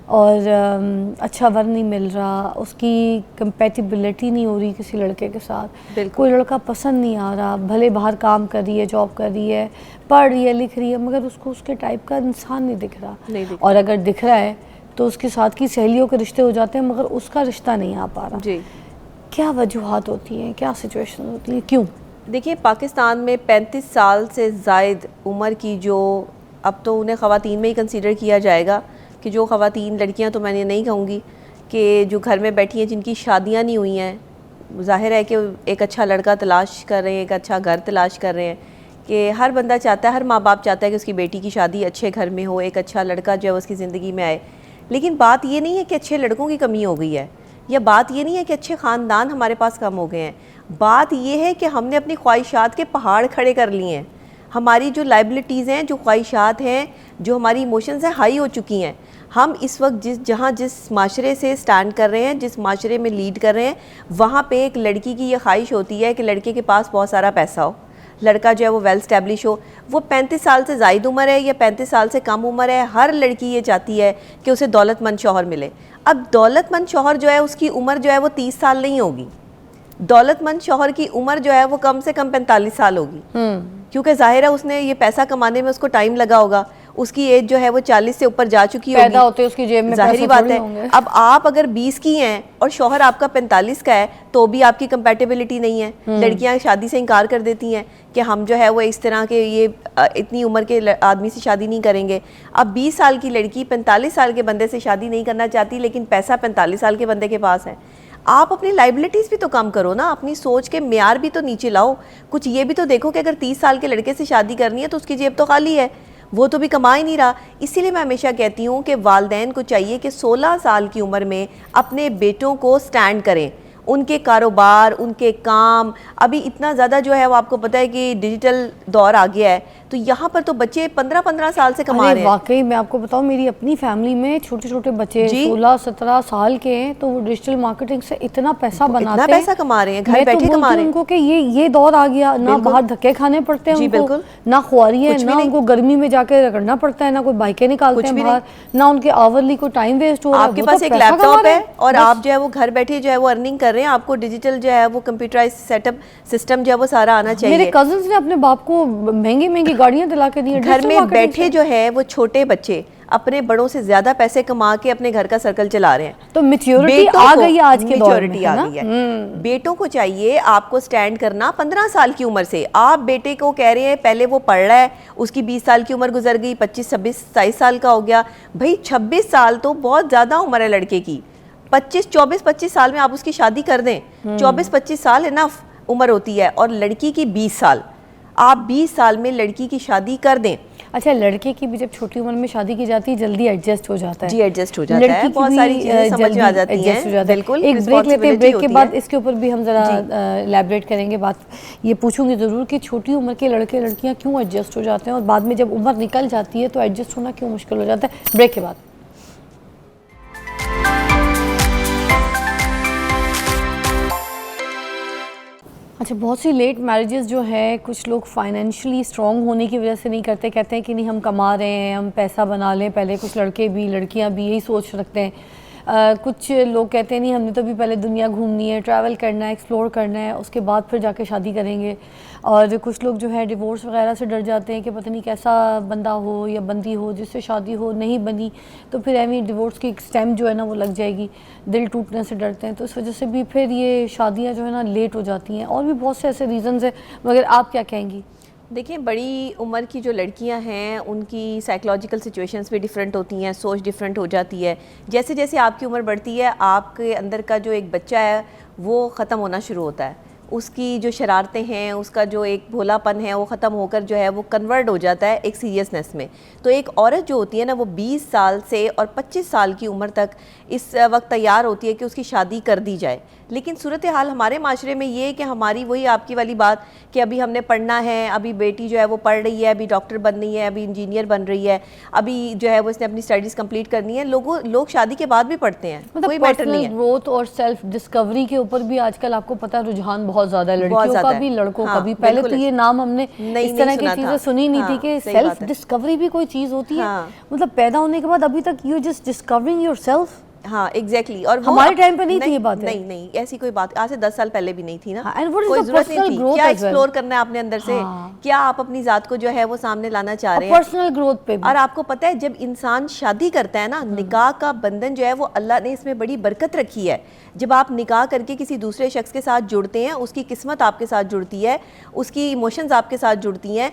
और अच्छा वर नहीं मिल रहा, उसकी कंपेटिबिलिटी नहीं हो रही किसी लड़के के साथ, कोई लड़का पसंद नहीं आ रहा, भले बाहर काम कर रही है, जॉब कर रही है, पढ़ रही है, लिख रही है, मगर उसको उसके टाइप का इंसान नहीं दिख रहा, और अगर दिख रहा है तो उसके साथ की सहेलियों के रिश्ते हो जाते हैं मगर उसका रिश्ता नहीं आ पा रहा। जी, क्या वजूहात होती हैं, क्या सिचुएशन होती है, क्यों? देखिए, पाकिस्तान में 35 साल से ज़ायद उम्र की जो, अब तो उन्हें ख़वातीन में ही कंसीडर किया जाएगा कि जो ख़वातीन, लड़कियां तो मैंने नहीं कहूँगी, कि जो घर में बैठी हैं जिनकी शादियां नहीं हुई हैं, ज़ाहिर है कि एक अच्छा लड़का तलाश कर रहे हैं, एक अच्छा घर तलाश कर रहे हैं, कि हर बंदा चाहता है, हर माँ बाप चाहता है कि उसकी बेटी की शादी अच्छे घर में हो, एक अच्छा लड़का जो है उसकी ज़िंदगी में आए। लेकिन बात ये नहीं है कि अच्छे लड़कों की कमी हो गई है, या बात ये नहीं है कि अच्छे ख़ानदान हमारे पास कम हो गए हैं। बात ये है कि हमने अपनी ख्वाहिशात के पहाड़ खड़े कर लिए हैं। हमारी जो लाइबिलिटीज़ हैं, जो ख्वाहिशात हैं, जो हमारी इमोशंस हैं, हाई हो चुकी हैं। हम इस वक्त जिस माशरे से स्टैंड कर रहे हैं, जिस माशरे में लीड कर रहे हैं, वहाँ पे एक लड़की की ये ख्वाहिश होती है कि लड़के के पास बहुत सारा पैसा हो, लड़का जो है वो वेल स्टैब्लिश हो। वो 35 साल से ज़ायद उम्र है या 35 साल से कम उम्र है, हर लड़की ये चाहती है कि उसे दौलतमंद शौहर मिले। अब दौलतमंद शौहर जो है उसकी उम्र जो है वो 30 साल नहीं होगी, दौलतमंद शौहर की उम्र जो है वो कम से कम 45 साल होगी, क्योंकि जाहिर है उसने ये पैसा कमाने में उसको टाइम लगा होगा, उसकी एज जो है वो 40 से ऊपर जा चुकी होगी, पैदा होते उसकी जेब में जाहिर बात है। अब आप अगर 20 की हैं और शौहर आपका 45 का है तो भी आपकी कंपैटिबिलिटी नहीं है। लड़कियां शादी से इनकार कर देती हैं कि हम जो है वो इस तरह के ये इतनी उम्र के आदमी से शादी नहीं करेंगे। अब 20 साल की लड़की 45 साल के बंदे से शादी नहीं करना चाहती, लेकिन पैसा 45 साल के बंदे के पास है। आप अपनी लाइबिलिटीज़ भी तो कम करो ना, अपनी सोच के म्यार भी तो नीचे लाओ। कुछ ये भी तो देखो कि अगर 30 साल के लड़के से शादी करनी है तो उसकी जेब तो खाली है, वो तो भी कमा ही नहीं रहा। इसीलिए मैं हमेशा कहती हूँ कि वालिदैन को चाहिए कि 16 साल की उम्र में अपने बेटों को स्टैंड करें, उनके कारोबार, उनके काम। अभी इतना ज़्यादा जो है वो आपको पता है कि डिजिटल दौर आ गया है, तो यहाँ पर तो बच्चे 15-15 साल से कमा अरे रहे हैं। वाकई मैं आपको बताऊं, मेरी अपनी फैमिली में छोटे छोटे बच्चे जी। 16-17 साल के हैं, तो वो डिजिटल मार्केटिंग से इतना पैसा बनाते हैं, इतना पैसा कमा रहे हैं, घर मैं तो बैठे बोलती कमा हूं रहे हैं। उनको कि ये दौर आ गया ना, बिल्कुल। बाहर धक्के खाने पड़ते हैं जी, उनको, बिल्कुल। ना खुआरी है, कुछ भी ना नहीं। उनको गर्मी में जाके रगड़ना पड़ता है, ना कोई बाइकें निकालते कुछ हैं भी बाहर, ना उनके आवरली को टाइम वेस्ट हो रहा है। आपके वो पास तो एक पैसा कमा लैपटॉप रहे है हैं, और बस। आप जो है वो घर बैठे जो है वो अर्निंग कर रहे हैं, आपको डिजिटल जो है वो कंप्यूटराइज सेटअप सिस्टम जो है वो सारा आना चाहिए। मेरे कजिन्स ने अपने बाप को महंगी महंगी गाड़ियां दिला के दी हैं घर digital में marketing बैठे से। जो है वो छोटे बच्चे अपने बड़ों से ज्यादा पैसे कमा के अपने घर का सर्कल चला रहे हैं। तो मेच्योरिटी बेटों आ को गई है आज के दौर में, maturity है आ ना? गई है। बेटों को चाहिए आपको स्टैंड करना 15 साल की उम्र से। आप बेटे को कह रहे हैं पहले वो पढ़ रहा है, उसकी 20 साल की उम्र गुजर गई, 25, 26, 27 साल का हो गया। भाई 26 साल तो बहुत ज़्यादा उम्र है लड़के की। 24-25 साल में आप उसकी शादी कर दें। 24-25 साल इनफ उम्र होती है, और लड़की की 20 साल। आप 20 साल में लड़की की शादी कर दें। अच्छा, लड़के की भी जब छोटी उम्र में शादी की जाती है जल्दी एडजस्ट हो जाता है। जी, एडजस्ट हो जाता है, लड़की की बहुत भी, सारी चीजें समझ में जल्दी आ जाती adjust हो हैं। जाता है। बिल्कुल, एक ब्रेक लेते हैं, ब्रेक के responsibility बाद होती है। इसके ऊपर भी हम जरा एलैबोरेट करेंगे बात। ये पूछूंगी ज़रूर कि छोटी उम्र के लड़के लड़कियां क्यों एडजस्ट हो जाते हैं, और बाद में जब उम्र निकल जाती है तो एडजस्ट होना क्यों मुश्किल हो जाता है। ब्रेक के बाद। अच्छा, बहुत सी लेट मैरिजेस जो है कुछ लोग फाइनेंशियली स्ट्रॉन्ग होने की वजह से नहीं करते, कहते हैं कि नहीं हम कमा रहे हैं, हम पैसा बना लें पहले। कुछ लड़के भी लड़कियां भी यही सोच रखते हैं। कुछ लोग कहते हैं नहीं हमने तो भी पहले दुनिया घूमनी है, ट्रैवल करना है, एक्सप्लोर करना है, उसके बाद फिर जाके शादी करेंगे। और कुछ लोग जो है डिवोर्स वगैरह से डर जाते हैं कि पता नहीं कैसा बंदा हो या बंदी हो जिससे शादी हो, नहीं बनी तो फिर एवं डिवोर्स की एक स्टेम जो है ना वो लग जाएगी, दिल टूटने से डरते हैं। तो इस वजह से भी फिर ये शादियाँ जो है ना लेट हो जाती हैं। और भी बहुत से ऐसे रीज़न्स हैं, मगर आप क्या कहेंगी? देखिए, बड़ी उम्र की जो लड़कियां हैं उनकी साइकोलॉजिकल सिचुएशंस भी डिफरेंट होती हैं, सोच डिफरेंट हो जाती है। जैसे जैसे आपकी उम्र बढ़ती है, आपके अंदर का जो एक बच्चा है वो ख़त्म होना शुरू होता है। उसकी जो शरारतें हैं, उसका जो एक भोलापन है वो ख़त्म होकर जो है वो कन्वर्ट हो जाता है एक सीरियसनेस में। तो एक औरत जो होती है ना वो 20 साल से और 25 साल की उम्र तक इस वक्त तैयार होती है कि उसकी शादी कर दी जाए। लेकिन सूरत हाल हमारे माशरे में ये है कि हमारी वही आपकी वाली बात कि अभी हमने पढ़ना है, अभी बेटी जो है वो पढ़ रही है, अभी डॉक्टर बन रही है, अभी इंजीनियर बन रही है, अभी जो है वो इसने अपनी स्टडीज़ कंप्लीट करनी है। लोग शादी के बाद भी पढ़ते हैं, कोई मैटर नहीं है। ग्रोथ और सेल्फ डिस्कवरी के ऊपर भी आजकल आपको पता है रुझान बहुत ज़्यादा है, लड़कियों का भी लड़कों का भी। पहले तो ये नाम हमने इस तरह की चीज़ें सुनी नहीं थी कि सेल्फ डिस्कवरी भी कोई चीज़ होती है। मतलब पैदा होने के बाद अभी तक यू जस्ट डिस्कवरिंग योरसेल्फ। हाँ, एग्जैक्टली। और हमारे टाइम पे नहीं थी ये बात। नहीं, ऐसी कोई बात आज से 10 साल पहले भी नहीं थी ना। And what is कोई the जरूरत नहीं personal थी। growth क्या as well? एक्सप्लोर करना है आपने अंदर से, क्या आप अपनी जात को जो है वो सामने लाना चाह रहे हैं, पर्सनल ग्रोथ पे भी। और आपको पता है जब इंसान शादी करता है ना, निकाह का बंधन जो है वो अल्लाह ने इसमें बड़ी बरकत रखी है। जब आप निकाह करके किसी दूसरे शख्स के साथ जुड़ते हैं, उसकी किस्मत आपके साथ जुड़ती है, उसकी इमोशंस आपके साथ जुड़ती हैं,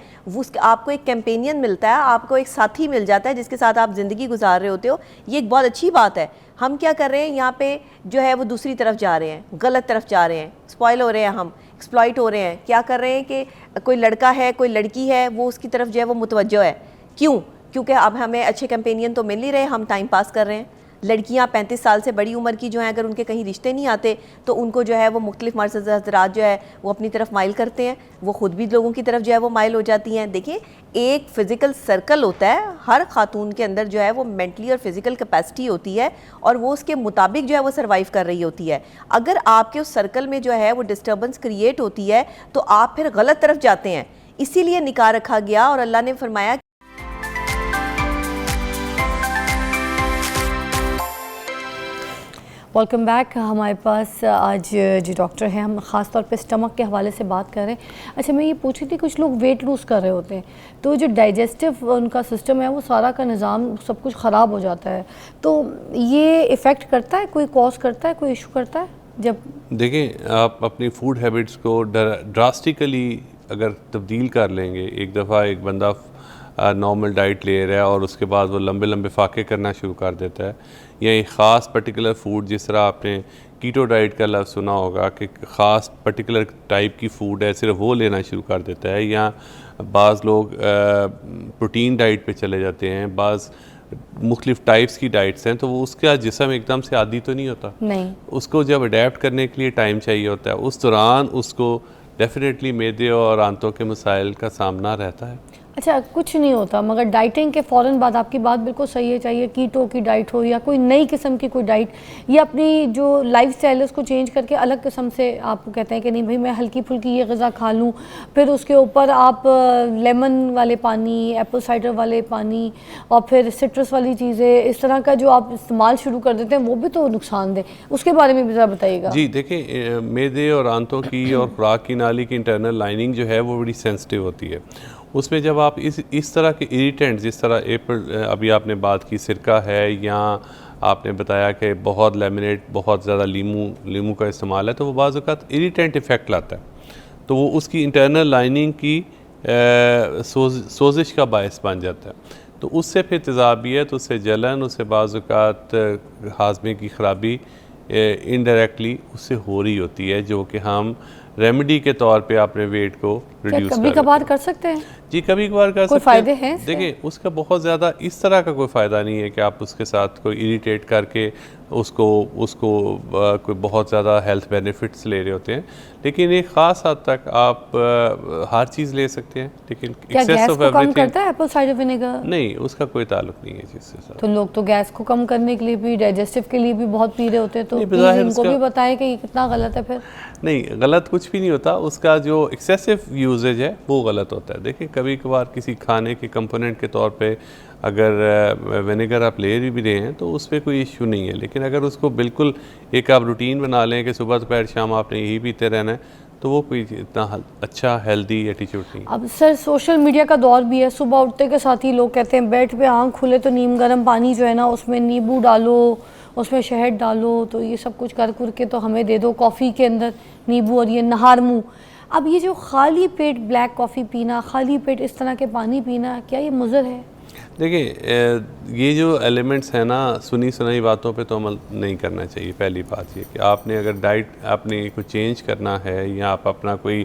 आपको एक कैंपेनियन मिलता है, आपको एक साथी मिल जाता है जिसके साथ आप ज़िंदगी गुजार रहे होते हो। ये एक बहुत अच्छी बात है। हम क्या कर रहे हैं यहाँ पे जो है वो दूसरी तरफ जा रहे हैं, गलत तरफ जा रहे हैं, स्पॉइल हो रहे हैं, हम एक्सप्लॉइट हो रहे हैं। क्या कर रहे हैं कि कोई लड़का है, कोई लड़की है, वो उसकी तरफ जो है वो मुतवज्जो है। क्यों? क्योंकि अब हमें अच्छे कंपेनियन तो मिल नहीं रहे, हम टाइम पास कर रहे हैं। लड़कियां 35 साल से बड़ी उम्र की जो हैं, अगर उनके कहीं रिश्ते नहीं आते तो उनको जो है वो मुख्तलिफ मर्द हज़रात जो है वो अपनी तरफ माइल करते हैं, वो ख़ुद भी लोगों की तरफ जो है वो माइल हो जाती हैं। देखिए, एक फ़िज़िकल सर्कल होता है, हर खातून के अंदर जो है वो मेंटली और फिज़िकल कैपेसिटी होती है और वो उसके मुताबिक जो है वो सर्वाइव कर रही होती है। अगर आपके उस सर्कल में जो है वो डिस्टर्बेंस क्रिएट होती है तो आप फिर गलत तरफ जाते हैं। इसीलिए निकाह रखा गया और अल्लाह ने फरमाया। Welcome back. हमारे पास आज जो डॉक्टर हैं, हम ख़ास तौर पे स्टमक के हवाले से बात कर रहे हैं। अच्छा, मैं ये पूछ रही थी, कुछ लोग वेट लूज़ कर रहे होते हैं तो जो डाइजेस्टिव उनका सिस्टम है वो सारा का निज़ाम सब कुछ ख़राब हो जाता है, तो ये इफ़ेक्ट करता है, कोई कॉज करता है, कोई इशू करता है? जब देखें, आप अपनी फूड हैबिट्स को ड्रास्टिकली अगर तब्दील कर लेंगे, एक दफ़ा एक बंदा नॉर्मल डाइट ले रहा है और उसके बाद वो लंबे लंबे फाके करना शुरू कर देता है, या एक ख़ास पर्टिकुलर फूड, जिस तरह आपने कीटो डाइट का लफ्ज़ सुना होगा कि ख़ास पर्टिकुलर टाइप की फ़ूड है, सिर्फ वो लेना शुरू कर देता है, या बाज़ लोग प्रोटीन डाइट पे चले जाते हैं, बाज़ मुख्तलिफ़ टाइप्स की डाइट्स हैं, तो वो उसका जिस्म एकदम से आदी तो नहीं होता, नहीं, उसको जब अडेप्ट करने के लिए टाइम चाहिए होता है। उस दौरान उसको डेफिनेटली मैदे और आंतों के मसाइल का सामना रहता है। अच्छा, कुछ नहीं होता, मगर डाइटिंग के फ़ौरन बाद आपकी बात बिल्कुल सही है, चाहिए कीटो की डाइट हो या कोई नई किस्म की कोई डाइट, या अपनी जो लाइफस्टाइल है उसको चेंज करके अलग किस्म से आप कहते हैं कि नहीं भाई मैं हल्की फुल्की ये ग़िज़ा खा लूँ, फिर उसके ऊपर आप लेमन वाले पानी, एप्पल साइडर वाले पानी और फिर सिट्रस वाली चीज़ें, इस तरह का जो आप इस्तेमाल शुरू कर देते हैं वो भी तो नुकसानदेह, उसके बारे में भी ज़रा बताइएगा। जी देखिए, मैदे और आंतों की और खुराक की नाली की इंटरनल लाइनिंग जो है वो बड़ी सेंसिटिव होती है। उसमें जब आप इस तरह के इरिटेंट, जिस तरह अभी आपने बात की सिरका है, या आपने बताया कि बहुत लेमिनेट, बहुत ज़्यादा लीमू का इस्तेमाल है, तो वो बाज़ औक़ात इरिटेंट इफ़ेक्ट लाता है, तो वो उसकी इंटरनल लाइनिंग की सोजिश का बायस बन जाता है, तो उससे फिर तेज़ाबियत, उससे जलन, उससे बाज़ औक़ात हाज़मे की ख़राबी इनडायरेक्टली उससे हो रही होती है, जो कि हम रेमेडी के तौर पे अपने वेट को रिड्यूस कभी कभार कर सकते हैं? जी कभी कभार कर सकते हैं। फ़ायदे हैं इसके? देखिए उसका बहुत ज़्यादा इस तरह का कोई फ़ायदा नहीं है कि आप उसके साथ कोई इरिटेट करके उसको कोई बहुत ज़्यादा हेल्थ बेनिफिट्स ले रहे होते हैं, लेकिन एक ख़ास हद तक आप हर चीज़ ले सकते हैं, लेकिन क्या गैस को कम करता है एप्पल साइडर विनेगर? नहीं, उसका कोई ताल्लुक नहीं है जिसके साथ। तो लोग तो गैस को कम करने के लिए भी, डाइजेस्टिव के लिए भी बहुत पी रहे होते हैं, तो नहीं, प्लीज़ बज़ाहिर इनको उसका- भी बताएं कि ये कितना गलत है फिर। नहीं, गलत कुछ भी नहीं होता, उसका जो एक्सेसिव यूजेज है वो गलत होता है। देखिए कभी कभार किसी खाने के कंपोनेंट के तौर पे अगर विनेगर आप ले भी रहे हैं तो उस पर कोई इशू नहीं है, लेकिन अगर उसको बिल्कुल एक आप रूटीन बना लें कि सुबह दोपहर शाम आपने यही पीते रहना है, तो वो कोई इतना अच्छा हेल्दी एटीट्यूड नहीं है। अब सर सोशल मीडिया का दौर भी है, सुबह उठते के साथ ही लोग कहते हैं बेड पे आँख खुले तो नीम गर्म पानी जो है ना उसमें नींबू डालो, उसमें शहद डालो, तो ये सब कुछ कर के तो हमें दे दो, कॉफ़ी के अंदर नींबू और ये नहार मुँह। अब ये जो खाली पेट ब्लैक कॉफ़ी पीना, खाली पेट इस तरह के पानी पीना, क्या ये मुज़र है? देखिए ये जो एलिमेंट्स हैं ना, सुनी सुनाई बातों पे तो अमल नहीं करना चाहिए। पहली बात ये कि आपने अगर डाइट आपने को चेंज करना है या आप अपना कोई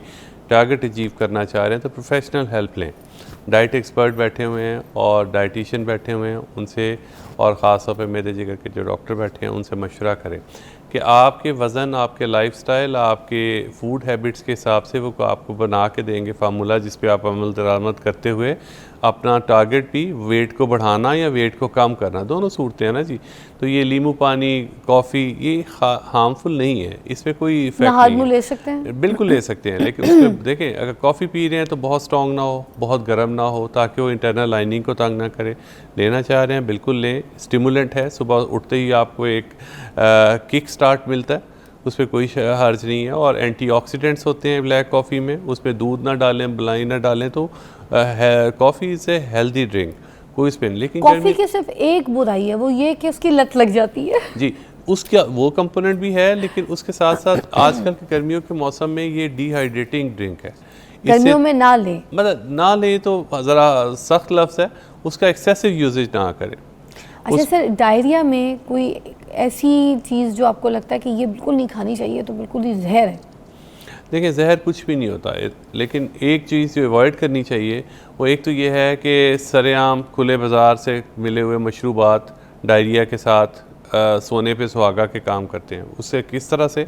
टारगेट अचीव करना चाह रहे हैं तो प्रोफेशनल हेल्प लें। डाइट एक्सपर्ट बैठे हुए हैं और डाइटिशियन बैठे हुए हैं, उनसे, और ख़ास तौर पे मेरे जिगर के जो डॉक्टर बैठे हैं उनसे मशवरा करें कि आपके वज़न, आपके लाइफस्टाइल, आपके फूड हैबिट्स के हिसाब से वो आपको बना के देंगे फार्मूला, जिस पे आप अमल दरामद करते हुए अपना टारगेट भी वेट को बढ़ाना या वेट को कम करना, दोनों सूरतें हैं ना जी। तो ये नींबू पानी, कॉफ़ी, ये हार्मफुल नहीं है, इसमें कोई इफेक्ट नहीं है। ले सकते हैं? बिल्कुल ले सकते हैं, लेकिन उसमें देखें अगर कॉफ़ी पी रहे हैं तो बहुत स्ट्रॉन्ग ना हो, बहुत गर्म ना हो, ताकि वो इंटरनल लाइनिंग को तंग ना करे। लेना चाह रहे हैं बिल्कुल लें, स्टिमुलेंट है, सुबह उठते ही आपको एक किक स्टार्ट मिलता है, उस पर कोई हर्ज नहीं है। और एंटीऑक्सीडेंट्स होते हैं ब्लैक कॉफ़ी में, उस पर दूध ना डालें, मलाई ना डालें, तो coffee is a healthy drink, कोई इस पर नहीं। लेकिन कॉफ़ी की सिर्फ एक बुराई है, वो ये कि उसकी लत लग जाती है। जी, उसका वो कंपोनेंट भी है, लेकिन उसके साथ साथ आजकल के गर्मियों के मौसम में ये डिहाइड्रेटिंग ड्रिंक है। गर्मियों में ना लें, मतलब ना लें तो ज़रा सख्त लफ्ज़ है, उसका एक्सेसिव यूजेज ना करें। अच्छा सर, डायरिया में कोई ऐसी चीज़ जो आपको लगता है कि ये बिल्कुल नहीं खानी चाहिए, तो बिल्कुल ही जहर है? देखिए जहर कुछ भी नहीं होता है, लेकिन एक चीज़ जो अवॉइड करनी चाहिए वो एक तो ये है कि सरेआम खुले बाज़ार से मिले हुए मशरूबात डायरिया के साथ सोने पे सुहागा के काम करते हैं। उससे किस तरह से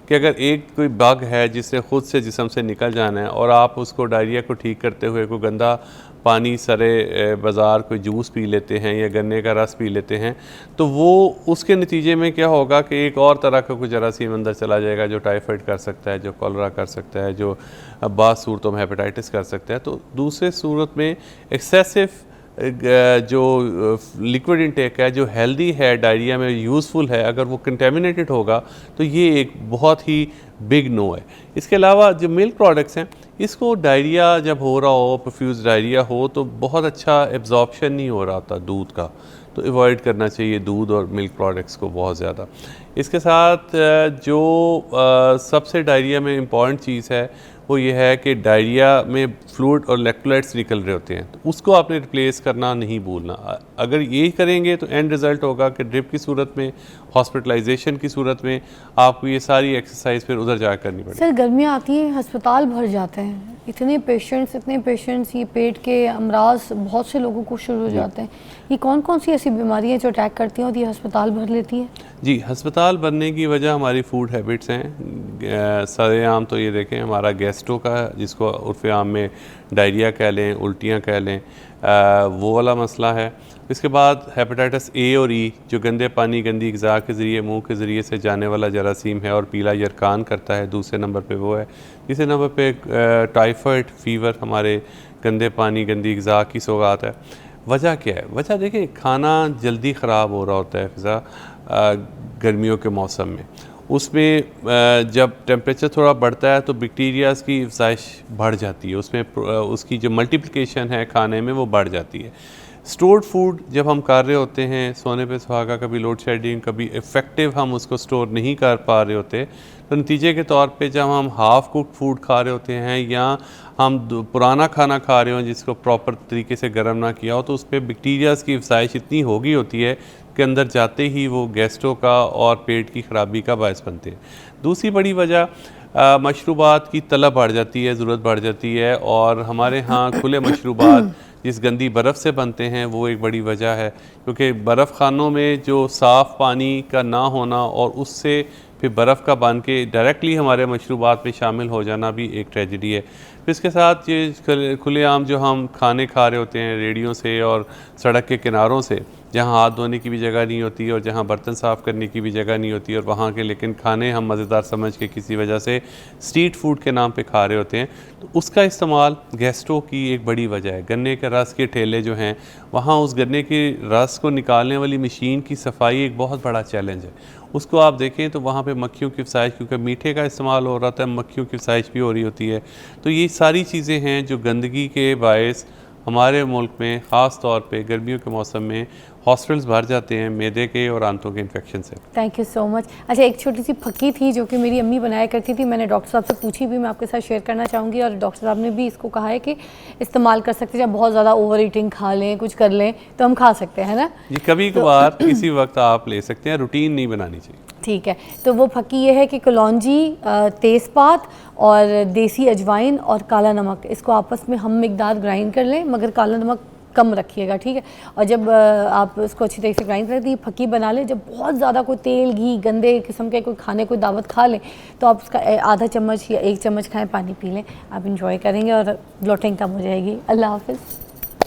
कि अगर एक कोई बग है जिसने ख़ुद से जिस्म से निकल जाना है और आप उसको डायरिया को ठीक करते हुए कोई गंदा पानी सरे बाज़ार कोई जूस पी लेते हैं या गन्ने का रस पी लेते हैं, तो वो उसके नतीजे में क्या होगा कि एक और तरह का कोई जरासीम अंदर चला जाएगा जो टाइफाइड कर सकता है, जो कॉलरा कर सकता है, जो बाज़ सूरतों में हेपेटाइटिस कर सकता है। तो दूसरे सूरत में एक्सेसिव जो लिक्विड इंटेक है, जो हेल्दी है, डायरिया में यूज़फुल है, अगर वो कंटेमिनेटेड होगा तो ये एक बहुत ही बिग नो है। इसके अलावा जो मिल्क प्रोडक्ट्स हैं, इसको डायरिया जब हो रहा हो, प्रोफ्यूज डायरिया हो, तो बहुत अच्छा एब्जॉर्प्शन नहीं हो रहा होता दूध का, तो अवॉइड करना चाहिए दूध और मिल्क प्रोडक्ट्स को बहुत ज़्यादा। इसके साथ जो सबसे डायरिया में इम्पॉर्टेंट चीज़ है वो ये है कि डायरिया में फ्लूइड और इलेक्ट्रोलाइट्स निकल रहे होते हैं, तो उसको आपने रिप्लेस करना नहीं भूलना। अगर ये करेंगे तो एंड रिज़ल्ट होगा कि ड्रिप की सूरत में, हॉस्पिटलाइजेशन की सूरत में आपको ये सारी एक्सरसाइज फिर उधर जा करनी पड़ेगी। सर गर्मियाँ आती हैं, अस्पताल भर जाते हैं, इतने पेशेंट्स, ये पेट के अमराज बहुत से लोगों को शुरू हो जाते हैं। ये कौन कौन सी ऐसी बीमारियाँ जो अटैक करती हैं और ये अस्पताल भर लेती हैं? जी, अस्पताल बनने की वजह हमारी फूड हैबिट्स हैं। सरेआम तो ये देखें हमारा गैस्ट्रो का, जिसको उर्फ़ आम में डायरिया कह लें, उल्टियाँ कह लें, वो वाला मसला है। इसके बाद हेपेटाइटिस ए और ई जो गंदे पानी गंदी ग़िज़ा के ज़रिए मुंह के ज़रिए से जाने वाला जरासीम है और पीला यरकान करता है, दूसरे नंबर पे वो है। तीसरे नंबर पे टाइफाइड फीवर हमारे गंदे पानी गंदी ग़िज़ा की सौगात है। वजह क्या है? वजह देखिए, खाना जल्दी ख़राब हो रहा होता है फ़िज़ा गर्मियों के मौसम में। उसमें जब टेम्परेचर थोड़ा बढ़ता है तो बैक्टीरियाज़ की अफज़ाइश बढ़ जाती है, उसमें उसकी जो मल्टीप्लिकेशन है खाने में वो बढ़ जाती है। स्टोर्ड फूड जब हम कर रहे होते हैं, सोने पे सुहागा, कभी लोड शेडिंग, कभी इफ़ेक्टिव हम उसको स्टोर नहीं कर पा रहे होते, तो नतीजे के तौर पे जब हम हाफ़ कुक फूड खा रहे होते हैं या हम पुराना खाना खा रहे हो जिसको प्रॉपर तरीके से गर्म ना किया हो, तो उस पर बैक्टीरियाज़ की अफज़ाइश इतनी हो गई होती है कि अंदर जाते ही वो गैस्ट्रो का और पेट की ख़राबी का बायस बनते हैं। दूसरी बड़ी वजह मशरूबात की तलब बढ़ जाती है, ज़रूरत बढ़ जाती है, और हमारे यहाँ खुले मशरूबात जिस गंदी बर्फ़ से बनते हैं वो एक बड़ी वजह है, क्योंकि बर्फ़ खानों में जो साफ़ पानी का ना होना और उससे फिर बर्फ़ का बन के डायरेक्टली हमारे मशरूबात में शामिल हो जाना भी एक ट्रेजेडी है। फिर इसके साथ ये खुलेआम जो हम खाने खा रहे होते हैं रेडियों से और सड़क के किनारों से, जहाँ हाथ धोने की भी जगह नहीं होती और जहाँ बर्तन साफ़ करने की भी जगह नहीं होती, और वहाँ के लेकिन खाने हम मज़ेदार समझ के किसी वजह से स्ट्रीट फूड के नाम पे खा रहे होते हैं, तो उसका इस्तेमाल गैस्ट्रो की एक बड़ी वजह है। गन्ने के रस के ठेले जो हैं, वहाँ उस गन्ने के रस को निकालने वाली मशीन की सफाई एक बहुत बड़ा चैलेंज है। उसको आप देखें तो वहाँ पे मक्खियों की अफज़ाइश, क्योंकि मीठे का इस्तेमाल हो रहा था, मक्खियों की अफज़ाइश भी हो रही होती है। तो ये सारी चीज़ें हैं जो गंदगी के बायस हमारे मुल्क में ख़ास तौर पे गर्मियों के मौसम में हॉस्पिटल्स भर जाते हैं मैदे के और आंतों के इन्फेक्शन से। Thank you so much. अच्छा, एक छोटी सी फक्की थी जो कि मेरी अम्मी बनाया करती थी, मैंने डॉक्टर साहब से पूछी भी, मैं आपके साथ शेयर करना चाहूँगी, और डॉक्टर साहब ने भी इसको कहा है कि इस्तेमाल कर सकते हैं, जब बहुत ज़्यादा ओवर ईटिंग खा लें, कुछ कर लें तो हम खा सकते हैं, है ना? ये कभी कभार किसी वक्त आप ले सकते हैं, रूटीन नहीं बनानी चाहिए। ठीक है, तो वो फक्की ये है कि कलौंजी, तेज़पात और देसी अजवाइन और काला नमक, इसको आपस में हम मिकदार ग्राइंड कर लें, मगर काला नमक कम रखिएगा, ठीक है? और जब आप इसको अच्छी तरीके से ग्राइंड करके ये फक्की बना लें, जब बहुत ज़्यादा कोई तेल घी गंदे किस्म के कोई खाने कोई दावत खा लें तो आप उसका आधा चम्मच या 1 चम्मच खाएं, पानी पी लें, आप इंजॉय करेंगे और ब्लोटिंग कम हो जाएगी। अल्लाह हाफ़िज़।